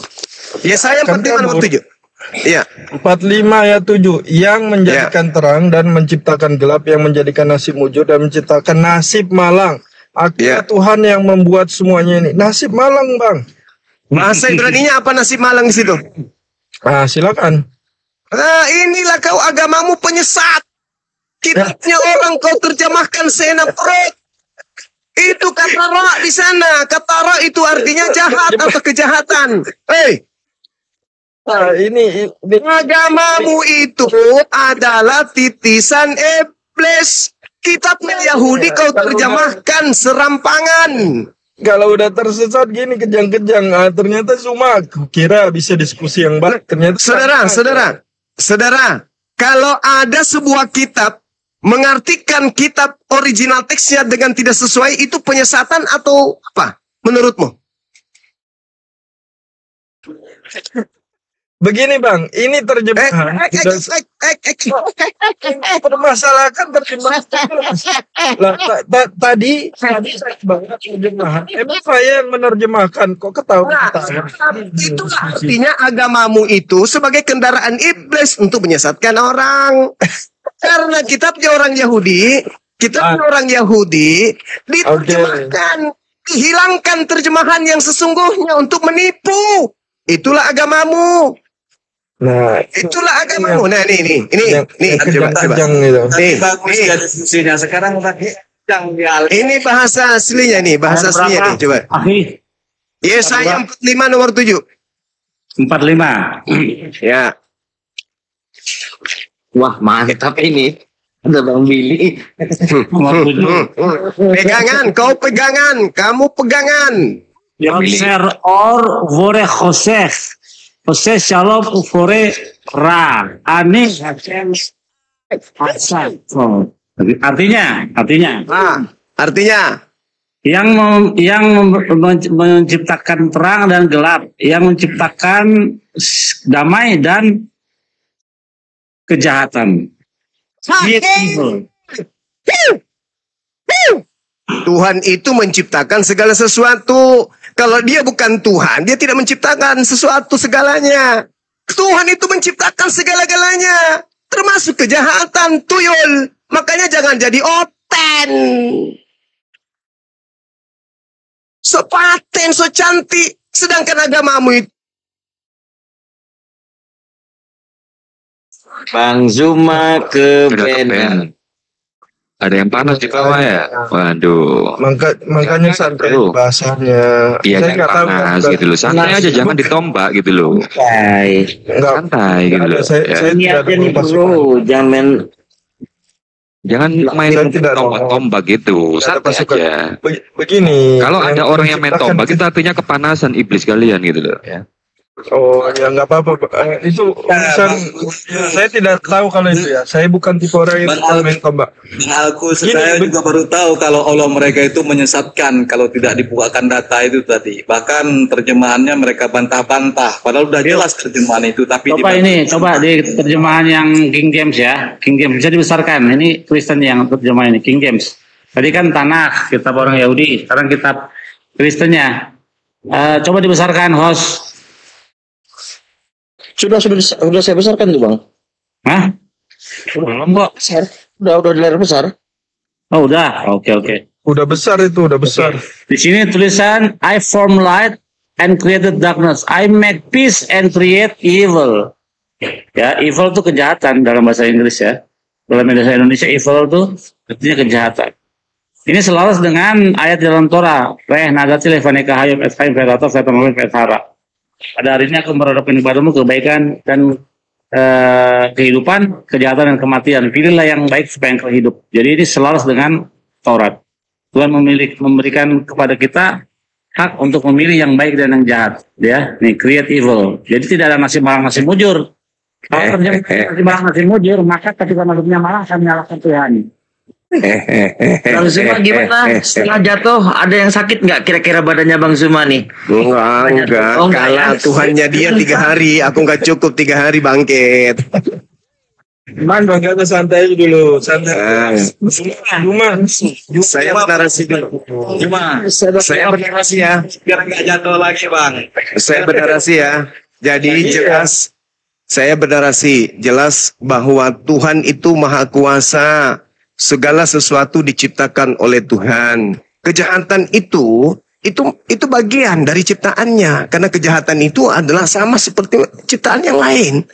Yesaya Kan 45 nomor kabur. 7. Iya. 45 ayat 7, yang menjadikan terang dan menciptakan gelap, yang menjadikan nasib mujur dan menciptakan nasib malang. Akhirnya Tuhan yang membuat semuanya ini. Nasib malang Bang. Bahasa Ibraninya apa nasib malang di situ? Ah, silakan. Nah, inilah kau agamamu penyesat. Kitabnya orang kau terjemahkan senapret. Itu kata ra di sana. Kata ra itu artinya jahat atau kejahatan. Hei, Nah, ini agamamu itu adalah titisan iblis. Kitabnya Yahudi kau terjemahkan serampangan. kalau udah tersesat gini kejang-kejang, ternyata cuma kira bisa diskusi yang baik, ternyata Saudara, kalau ada sebuah kitab mengartikan kitab original teksnya dengan tidak sesuai, itu penyesatan atau apa menurutmu? begini Bang, ini terjemahan permasalahan terjemahan. Lah, tadi saya banget terjemahan. Emang saya yang menerjemahkan, kok ketawa? Itu artinya agamamu itu sebagai kendaraan iblis untuk menyesatkan orang. Karena kitabnya orang Yahudi, diterjemahkan, dihilangkan terjemahan yang sesungguhnya untuk menipu. Itulah agamamu. Nah, Itulah agamamu. Nah, ini, coba. gitu. Nih, Diskusinya sekarang lagi yang ini bahasa aslinya nih, coba. Yesaya 45 nomor 7. 45. Ya. Wah, mantap ini. Ada Bang Billy. Pegangan, kamu pegangan. Yoser or vore Josef. Josef shalom ufore ra. Ani Hashem asal. Artinya Artinya yang menciptakan terang dan gelap, yang menciptakan damai dan kejahatan. Tuhan itu menciptakan segala sesuatu. Kalau dia bukan Tuhan, dia tidak menciptakan sesuatu segalanya. Tuhan itu menciptakan segala-galanya, termasuk kejahatan, tuyul. Makanya jangan jadi oten. So paten, so cantik. Sedangkan agamamu itu. Bang Zuma ke band. Ada yang panas di bawah ya? Waduh. Makanya santai bahasanya. Iya, Saya jangan nggak tahu panas kan, gitu loh. Santai aja, jangan ditombak gitu loh. Enggak, Santai gitu loh. saya Ya. tidak ada Nih pasukan. bro, jangan Jangan main Saya tidak tombak-tombak gitu. Tidak ada Santai pasukan. aja. Begini. Kalau ada orang yang main menciptakan- tombak, itu artinya kepanasan iblis kalian gitu loh. Ya. Oh ya nggak apa-apa. Itu urusan. Saya tidak tahu kalau itu ya. Saya bukan tipe orang yang suka main tombak. Saya juga baru tahu kalau Allah mereka itu menyesatkan kalau tidak dibukakan data itu tadi. Bahkan terjemahannya mereka bantah-bantah. Padahal udah jelas terjemahan itu. Tapi Coba di terjemahan yang King James ya. King James bisa dibesarkan. Ini Kristen yang terjemahan ini King James. Tadi kan Tanakh, kitab orang Yahudi. Sekarang kitab Kristennya. Coba dibesarkan, host. sudah saya besarkan tuh Bang. Hah? Belum kok. Besar. Udah di layar besar. Oh udah. Oke. Udah besar itu, udah besar. Di sini tulisan I form light and created darkness. I make peace and create evil. Ya, evil itu kejahatan dalam bahasa Inggris ya. Dalam bahasa Indonesia evil itu artinya kejahatan. Ini selaras dengan ayat dalam Torah. Reh nagati levaneka hayom et chaim verato vetamamim et hara. Pada hari ini aku merodokkan kepadamu kebaikan dan kehidupan, kejahatan dan kematian. Pilihlah yang baik supaya engkau hidup. Jadi ini selaras dengan Taurat. Tuhan memberikan kepada kita hak untuk memilih yang baik dan yang jahat. Ya, nih create evil. Jadi tidak ada nasib malang nasib mujur. Terjemahan masih mujur, maka ketika makhluknya marah akan menyalahkan Tuhan. Bang Zuma gimana? Setelah jatuh ada yang sakit nggak kira-kira badannya Bang Zuma nih? Enggak. Oh, enggak Kalah ya? Tuhannya dia 3 hari. Aku nggak cukup 3 hari bangkit. Bang kata santai dulu, santai. Cuma Saya bernarasi dulu. Saya bernarasi ya. Biar nggak jatuh lagi bang. Saya bernarasi ya. Jadi jelas. Saya bernarasi jelas bahwa Tuhan itu maha kuasa. Segala sesuatu diciptakan oleh Tuhan. Kejahatan itu bagian dari ciptaannya. Karena kejahatan itu adalah sama seperti ciptaan yang lain.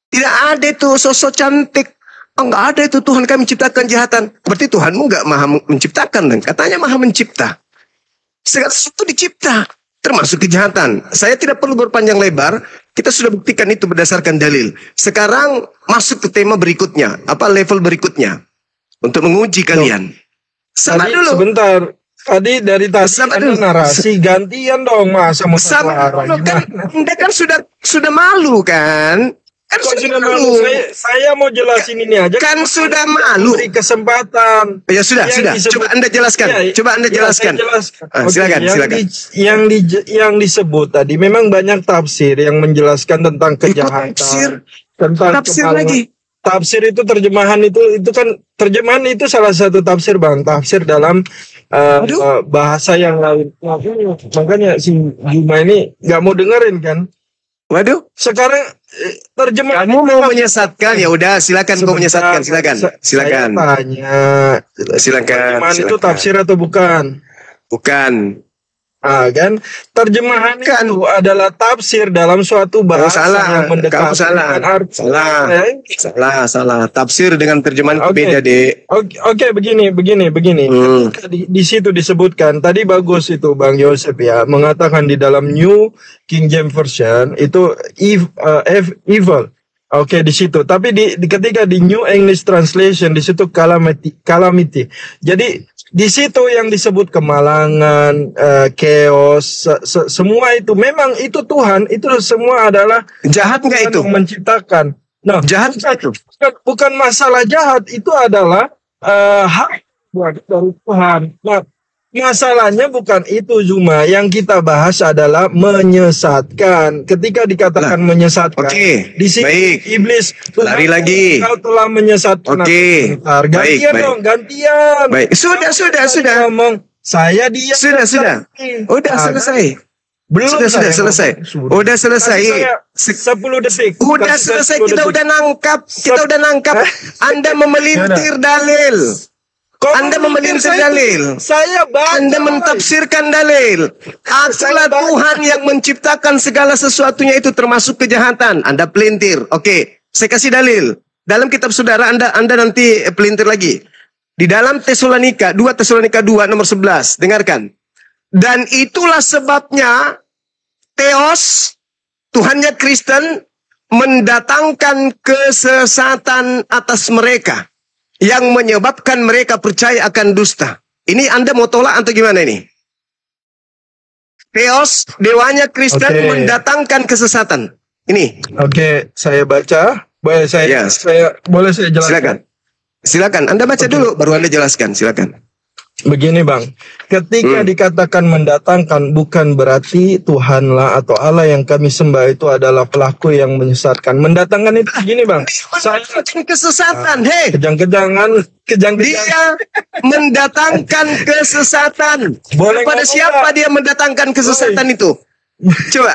Tidak ada itu sosok cantik. Enggak ada itu Tuhan kami ciptakan kejahatan. Berarti Tuhanmu enggak maha menciptakan. Dan katanya maha mencipta. Segala sesuatu dicipta. Termasuk kejahatan. Saya tidak perlu berpanjang lebar. Kita sudah buktikan itu berdasarkan dalil. Sekarang masuk ke tema berikutnya. Apa level berikutnya? Untuk menguji kalian. Sabar dulu. Sebentar. Tadi dari tadi ada narasi gantian dong masa mau sabar dulu kan. Anda kan sudah malu kan? Kan sudah malu. Saya mau jelasin ini aja. Kan sudah malu. Beri kesempatan. Ya sudah. Coba Anda jelaskan. Silakan. Yang disebut tadi memang banyak tafsir yang menjelaskan tentang kejahatan. Tentang tafsir lagi. Tafsir itu terjemahan itu kan terjemahan itu salah satu tafsir bang, tafsir dalam bahasa yang lain. Makanya si Juma ini nggak mau dengerin kan? Waduh. Sekarang terjemahan. Kamu mau menyesatkan? Ya udah, silakan kau menyesatkan. Silakan. Saya tanya. Silakan. Terjemahan itu tafsir atau bukan? Bukan. Kan terjemahan itu adalah tafsir dalam suatu bahasa yang mendekati salah. Tafsir dengan terjemahan beda, Dek. Oke, begini. Di situ disebutkan tadi bagus itu Bang Yosef ya, mengatakan di dalam New King James Version itu evil. Oke, di situ. Tapi ketika di New English Translation di situ calamity. Jadi di situ yang disebut kemalangan, chaos, semua itu memang itu Tuhan, itu semua adalah jahat nggak itu? Menciptakan. Nah, jahat itu bukan masalah jahat, itu adalah hak dari Tuhan. Nah, masalahnya bukan itu Zuma. Yang kita bahas adalah menyesatkan. Ketika dikatakan menyesatkan, di sini baik. Iblis lari lagi. Kau telah menyesatkan. Gantian. Baik. Sudah. Ngomong, saya dia. Sudah. Udah selesai. Belum selesai. Udah selesai. 10 detik. Udah selesai. Kita udah nangkap. Anda memelintir dalil. Anda memelintir dalil. Anda mentafsirkan dalil. Adalah Tuhan yang menciptakan segala sesuatunya itu termasuk kejahatan. Anda pelintir. Oke, saya kasih dalil. Dalam kitab saudara Anda nanti pelintir lagi. Di dalam 2 Tesalonika 2 nomor 11. Dengarkan. Dan itulah sebabnya Theos, Tuhannya Kristen, mendatangkan kesesatan atas mereka. Yang menyebabkan mereka percaya akan dusta. Ini Anda mau tolak atau gimana ini? Theos, dewanya Kristen mendatangkan kesesatan. Ini. Oke, saya baca. Boleh saya jelaskan? Silakan. Anda baca dulu, baru Anda jelaskan. Silakan. Begini Bang, ketika dikatakan mendatangkan bukan berarti Tuhanlah atau Allah yang kami sembah itu adalah pelaku yang menyesatkan. Mendatangkan itu begini Bang, saya kesesatan, kejang-kejangan. Dia mendatangkan kesesatan. Kepada siapa dia mendatangkan kesesatan itu? Coba.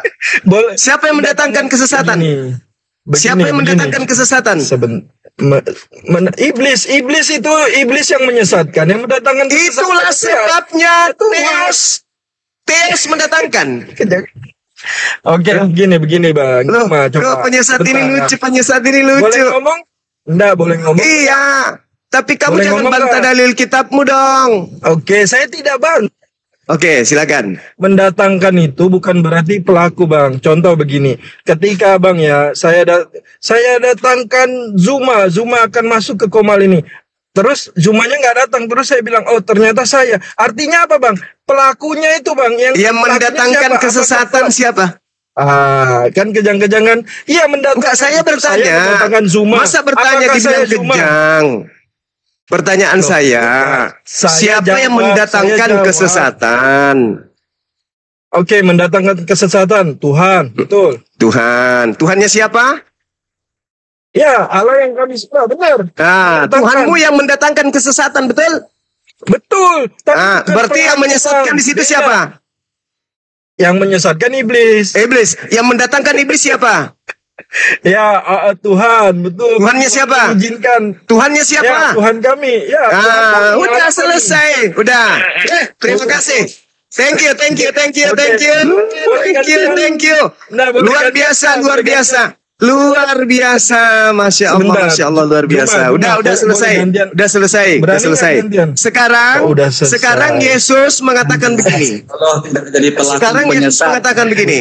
Siapa yang mendatangkan kesesatan? Siapa yang mendatangkan kesesatan? Iblis yang menyesatkan, yang mendatangkan kesesatan. Itulah sebabnya Theos mendatangkan. Oke, begini Bang. Coba penyesat ini lucu. Boleh ngomong? Enggak boleh ngomong. Iya, tapi kamu jangan bantah dalil kitabmu dong. Oke, saya tidak bantah. Oke, silakan. Mendatangkan itu bukan berarti pelaku Bang. Contoh begini, ketika Bang ya, saya datangkan Zuma akan masuk ke Komal ini. Terus Zumanya nggak datang, terus saya bilang, oh ternyata saya. Artinya apa Bang? Pelakunya itu Bang, yang mendatangkan kesesatan siapa? Kan kejang-kejangan. Iya, Enggak, saya bertanya. mendatangkan Zuma. Masa bertanya Apakah dibilang saya Zuma? kejang? Pertanyaan Loh, saya, saya siapa yang jawab, mendatangkan saya jawab. kesesatan? Oke, mendatangkan kesesatan. Tuhan, betul. Tuhan. Tuhannya siapa? Ya, Allah yang kami sembah, benar. Nah, Mendatangkan. Tuhanmu yang mendatangkan kesesatan, betul? Betul. Tapi Nah, bukan berarti yang Tuhan, menyesatkan di situ beda. siapa? Yang menyesatkan iblis. Iblis. Yang mendatangkan iblis siapa? Ya, Tuhan, betul. Tuhannya siapa? Mengizinkan. Tuhannya Ya, siapa? Tuhan kami. Ya, Tuhan kami. Udah Allah kami. selesai. Udah. Terima kasih. Thank you. Oke. Thank you. Nah, boleh Luar gantian, biasa, Pak, luar boleh biasa. Luar biasa, masya Allah, Sebentar. masya Allah, luar biasa. Cuma, Udah boleh selesai, gantian. udah selesai, Berani udah selesai. nggak gantian? Sekarang, Oh, udah selesai. sekarang Yesus mengatakan begini. Allah tidak menjadi pelaku Sekarang Yesus penyesat. mengatakan begini.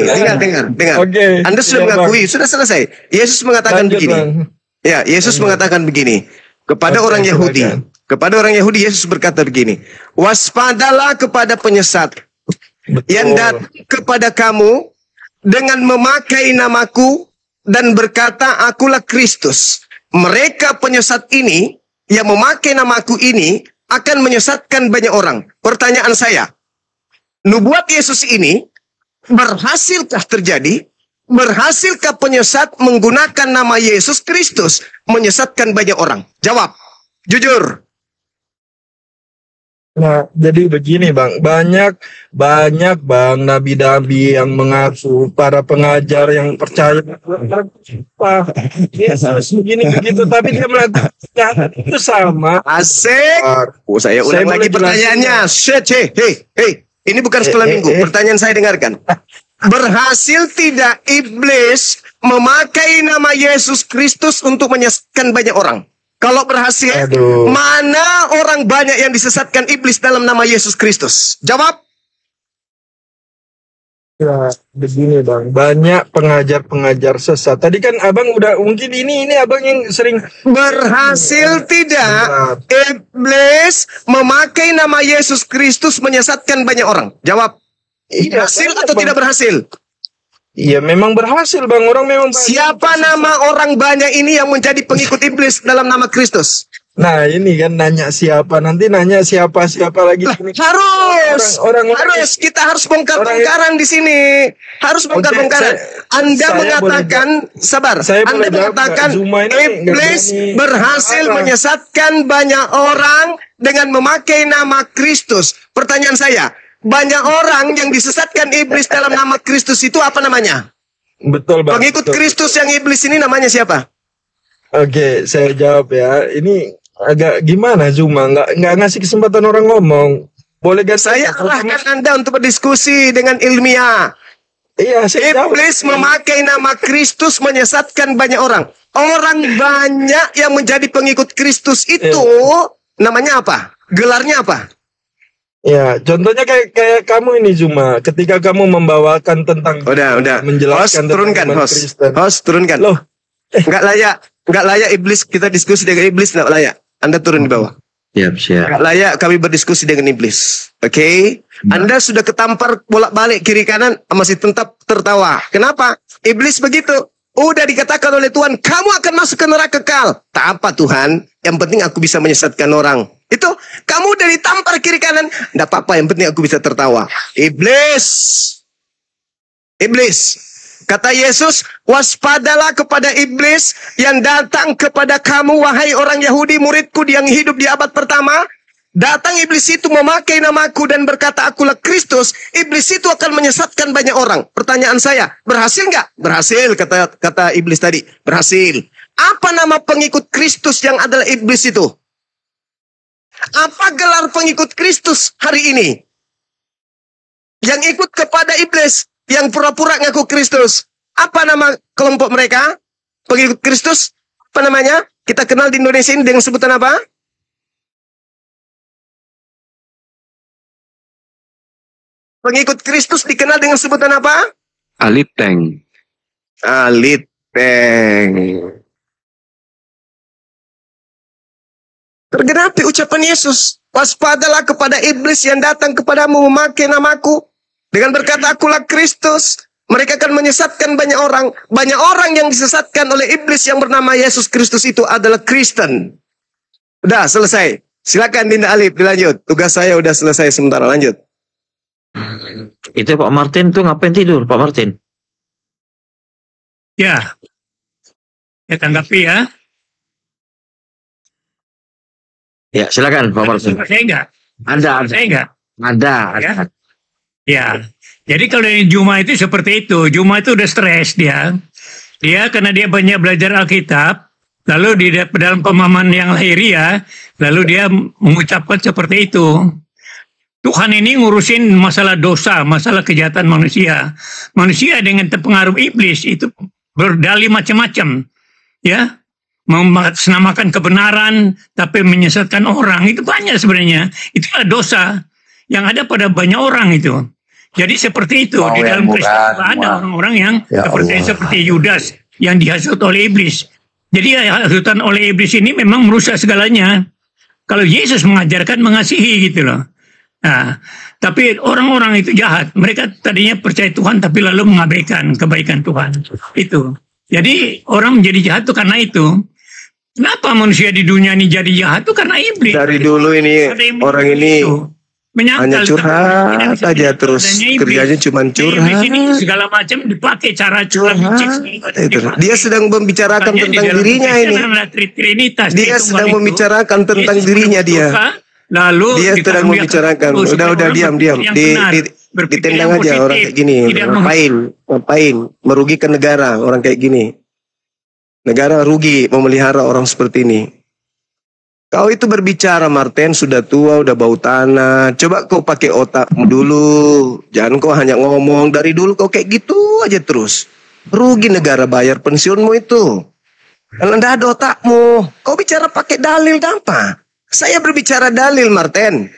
Dengar. Oke. Anda sudah Iya, Bang. mengakui, sudah selesai. Yesus mengatakan Lanjut, begini. Bang. Ya, Yesus mengatakan begini kepada Oke, orang Yahudi. silakan. Kepada orang Yahudi Yesus berkata begini, waspadalah kepada penyesat Betul. yang datang kepada kamu dengan memakai namaku dan berkata, akulah Kristus. Mereka penyesat ini yang memakai namaku ini akan menyesatkan banyak orang. Pertanyaan saya, nubuat Yesus ini berhasilkah terjadi? Berhasilkah penyesat menggunakan nama Yesus Kristus menyesatkan banyak orang? Jawab, jujur. Nah, jadi begini Bang, banyak Bang nabi-nabi yang mengaku, para pengajar yang percaya Pak Yesus begini begitu, tapi dia melakukan itu sama. Asik. Oh, saya ulang Saya lagi boleh pertanyaannya. Shit, hey. Ini bukan sekolah minggu. Pertanyaan saya dengarkan. Berhasil tidak iblis memakai nama Yesus Kristus untuk menyesatkan banyak orang? Kalau berhasil, Aduh. mana orang banyak yang disesatkan iblis dalam nama Yesus Kristus? Jawab. Ya, begini Bang, banyak pengajar-pengajar sesat. Tadi kan Abang udah, mungkin ini Abang yang sering Berhasil tidak iblis memakai nama Yesus Kristus menyesatkan banyak orang? Jawab. Iya, Berhasil banyak, atau Bang. tidak berhasil? Iya, memang berhasil Bang, orang memang banyak. Siapa nama orang banyak ini yang menjadi pengikut iblis dalam nama Kristus? Nah, ini kan nanya siapa, nanti nanya siapa lagi. Harus kita harus bongkar-bongkaran di sini. Harus bongkar-bongkaran. Anda saya mengatakan sabar. saya Anda boleh jawab mengatakan nggak? Zuma ini nggak iblis berani berhasil marah. menyesatkan banyak orang dengan memakai nama Kristus. Pertanyaan saya, banyak orang yang disesatkan iblis dalam nama Kristus itu apa namanya? Betul Bang. Pengikut betul. Kristus yang iblis ini namanya siapa? Oke, saya jawab ya. Ini agak gimana Zuma, nggak ngasih kesempatan orang ngomong. Boleh gak Saya arahkan Anda untuk berdiskusi dengan ilmiah. Iya, saya jawab. Iblis memakai nama Kristus menyesatkan banyak orang. Orang banyak yang menjadi pengikut Kristus itu namanya apa? Gelarnya apa? Ya, contohnya kayak kamu ini Zuma, ketika kamu membawakan tentang Udah. menjelaskan Host turunkan, tentang iman Kristen. host turunkan. Loh, Enggak layak iblis kita diskusi dengan iblis, enggak layak. Anda turun di bawah. Siap. Enggak layak kami berdiskusi dengan iblis. Oke? Anda sudah ketampar bolak-balik kiri kanan masih tetap tertawa. Kenapa? Iblis begitu. Udah dikatakan oleh Tuhan, kamu akan masuk ke neraka kekal. Tak apa Tuhan, yang penting aku bisa menyesatkan orang. Itu, kamu udah ditampar kiri kanan. Tidak apa-apa, yang penting aku bisa tertawa. Iblis. Kata Yesus, waspadalah kepada iblis yang datang kepada kamu, wahai orang Yahudi, muridku yang hidup di abad pertama. Datang iblis itu memakai namaku dan berkata, akulah Kristus. Iblis itu akan menyesatkan banyak orang. Pertanyaan saya, berhasil nggak? Berhasil, kata iblis tadi. Berhasil. Apa nama pengikut Kristus yang adalah iblis itu? Apa gelar pengikut Kristus hari ini? Yang ikut kepada iblis, yang pura-pura ngaku Kristus. Apa nama kelompok mereka? Pengikut Kristus? Apa namanya? Kita kenal di Indonesia ini dengan sebutan apa? Pengikut Kristus dikenal dengan sebutan apa? Aliteng. Tergenapi ucapan Yesus. Waspadalah kepada iblis yang datang kepadamu memakai namaku. Dengan berkata, akulah Kristus. Mereka akan menyesatkan banyak orang. Banyak orang yang disesatkan oleh iblis yang bernama Yesus Kristus itu adalah Kristen. Udah selesai. Silakan Dinda Alif dilanjut. Tugas saya udah selesai sementara, lanjut. Itu Pak Martin tuh ngapain tidur, Pak Martin? Ya, tanggapi ya. Ya, silakan Pak Martin. Saya enggak. Ada. Saya enggak. Ada. Ya. Jadi kalau yang Juma itu seperti itu. Juma itu udah stres dia. Dia karena dia banyak belajar Alkitab, lalu di dalam pemahaman yang lahiriah, lalu dia mengucapkan seperti itu. Tuhan ini ngurusin masalah dosa, masalah kejahatan manusia. Manusia dengan terpengaruh iblis itu berdalih macam-macam. Ya. Menamakan kebenaran tapi menyesatkan orang, itu banyak sebenarnya. Itulah dosa yang ada pada banyak orang itu. Jadi seperti itu di dalam Kristen ada orang-orang yang seperti Yudas yang dihasut oleh iblis. Jadi hasutan oleh iblis ini memang merusak segalanya. Kalau Yesus mengajarkan mengasihi gitu loh. Nah, tapi orang-orang itu jahat. Mereka tadinya percaya Tuhan tapi lalu mengabaikan kebaikan Tuhan. Itu. Jadi orang menjadi jahat itu karena itu. Kenapa manusia di dunia ini jadi jahat itu karena iblis. Dari dulu ini orang ini hanya curhat aja terus, kerjanya cuma curhat. Segala macam dipakai cara curhat. Dia sedang membicarakan tentang dirinya ini. Dia sedang membicarakan tentang dirinya dia. Lalu dia sedang membicarakan. Udah diam. Ditendang aja orang kayak gini. Ngapain? Merugikan negara orang kayak gini. Negara rugi memelihara orang seperti ini. Kau itu berbicara, Martin, sudah tua, udah bau tanah. Coba kau pakai otakmu dulu. Jangan kau hanya ngomong. Dari dulu kau kayak gitu aja terus. Rugi negara bayar pensiunmu itu. Kalau tidak ada otakmu, kau bicara pakai dalil apa? Saya berbicara dalil, Martin.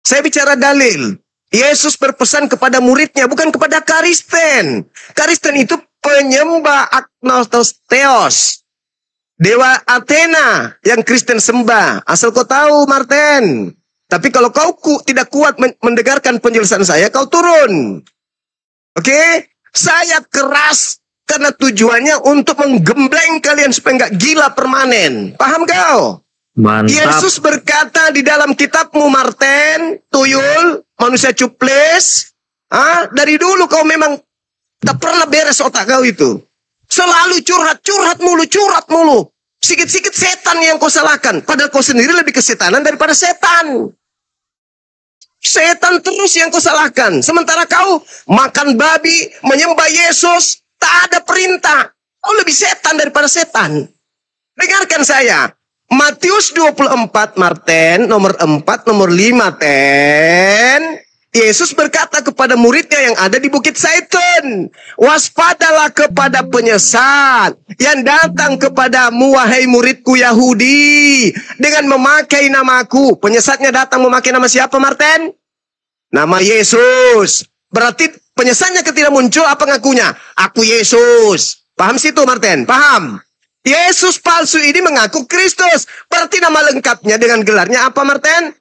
Saya bicara dalil. Yesus berpesan kepada muridnya, bukan kepada Kristen. Kristen itu penyembah agnostos theos. Dewa Athena yang Kristen sembah. Asal kau tahu, Martin. Tapi kalau kau tidak kuat mendengarkan penjelasan saya, kau turun. Oke? Saya keras karena tujuannya untuk menggembleng kalian supaya nggak gila permanen. Paham kau? Mantap. Yesus berkata di dalam kitabmu, Martin, tuyul, manusia cuples. Dari dulu kau memang tak pernah beres otak kau itu. Selalu curhat mulu. Sikit-sikit setan yang kau salahkan. Padahal kau sendiri lebih kesetanan daripada setan. Setan terus yang kau salahkan. Sementara kau makan babi, menyembah Yesus, tak ada perintah. Kau lebih setan daripada setan. Dengarkan saya. Matius 24, Martin, nomor 4, nomor 5, Ten. Yesus berkata kepada muridnya yang ada di Bukit Zaitun, waspadalah kepada penyesat yang datang kepadamu, wahai muridku Yahudi, dengan memakai namaku. Penyesatnya datang memakai nama siapa, Martin? Nama Yesus. Berarti penyesatnya ketika muncul apa ngakunya? Aku Yesus. Paham situ, Martin? Paham? Yesus palsu ini mengaku Kristus. Berarti nama lengkapnya dengan gelarnya apa, Martin?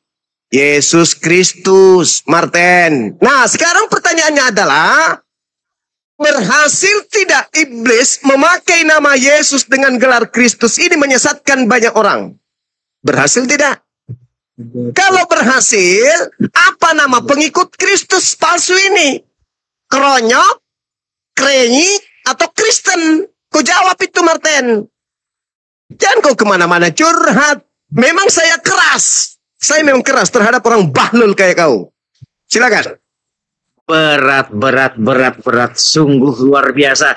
Yesus Kristus, Martin. Nah, sekarang pertanyaannya adalah, berhasil tidak iblis memakai nama Yesus dengan gelar Kristus ini menyesatkan banyak orang? Berhasil tidak? Kalau berhasil, apa nama pengikut Kristus palsu ini? Kronyok, Krenyi, atau Kristen? Kau jawab itu, Martin. Jangan kau kemana-mana curhat. Memang saya keras. Saya memang keras terhadap orang bahlul kayak kau. Silakan. Berat. Sungguh luar biasa.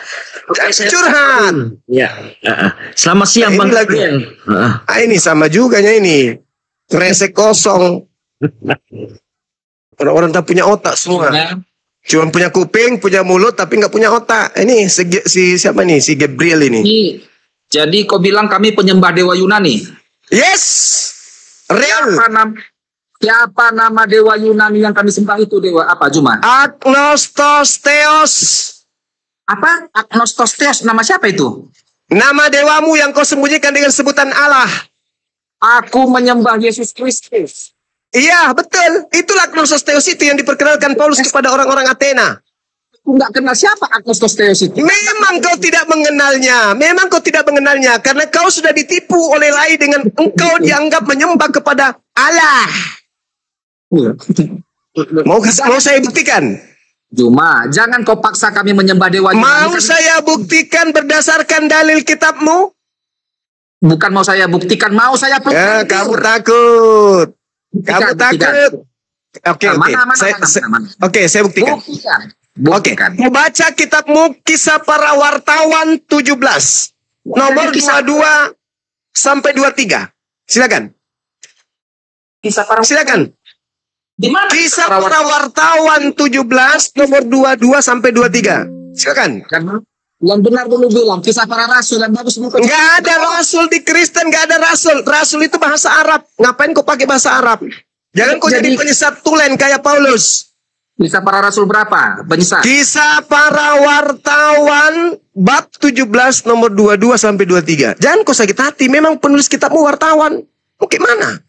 Curhat. Ya. Selamat siang, Bang. Ini sama juga ini. Kresek kosong. Orang-orang tak punya otak semua. Cuma punya kuping, punya mulut, tapi nggak punya otak. Ini si siapa nih? Si Gabriel ini. Jadi kau bilang kami penyembah dewa Yunani? Yes. Real. Siapa nama dewa Yunani yang kami sembah itu? Dewa apa, Juman? Agnostos theos. Apa? Agnostos theos, nama siapa itu? Nama dewamu yang kau sembunyikan dengan sebutan Allah. Aku menyembah Yesus Kristus. Iya, betul. Itulah agnostos theos itu yang diperkenalkan Paulus kepada orang-orang Athena. Aku nggak kenal siapa Agnostos Theos itu. Memang kau tidak mengenalnya. Memang kau tidak mengenalnya. Karena kau sudah ditipu oleh Lai dengan engkau dianggap menyembah kepada Allah. Mau saya buktikan? Juma, jangan kau paksa kami menyembah dewa Yunani. Mau saya buktikan berdasarkan dalil kitabmu? Bukan mau saya buktikan, mau saya buktikan. Kamu takut. Kamu takut. Oke, saya buktikan. Oke, mau baca kitabmu Kisah Para Wartawan 17 nomor 22 sampai 23. Silakan. Silakan. Di mana Kisah Para Wartawan 17 nomor 22 sampai 23. Silakan. Yang benar dulu bilang Kisah Para Rasul yang bagus bukan. Enggak ada rasul di Kristen, enggak ada rasul. Rasul itu bahasa Arab. Ngapain kau pakai bahasa Arab? Jangan kau jadi penyesat tulen kayak Paulus. Kisah Para Rasul berapa? Penyesat. Kisah Para Wartawan bab 17 nomor 22 sampai 23. Jangan kau sakit hati, memang penulis kitabmu wartawan. Mau gimana?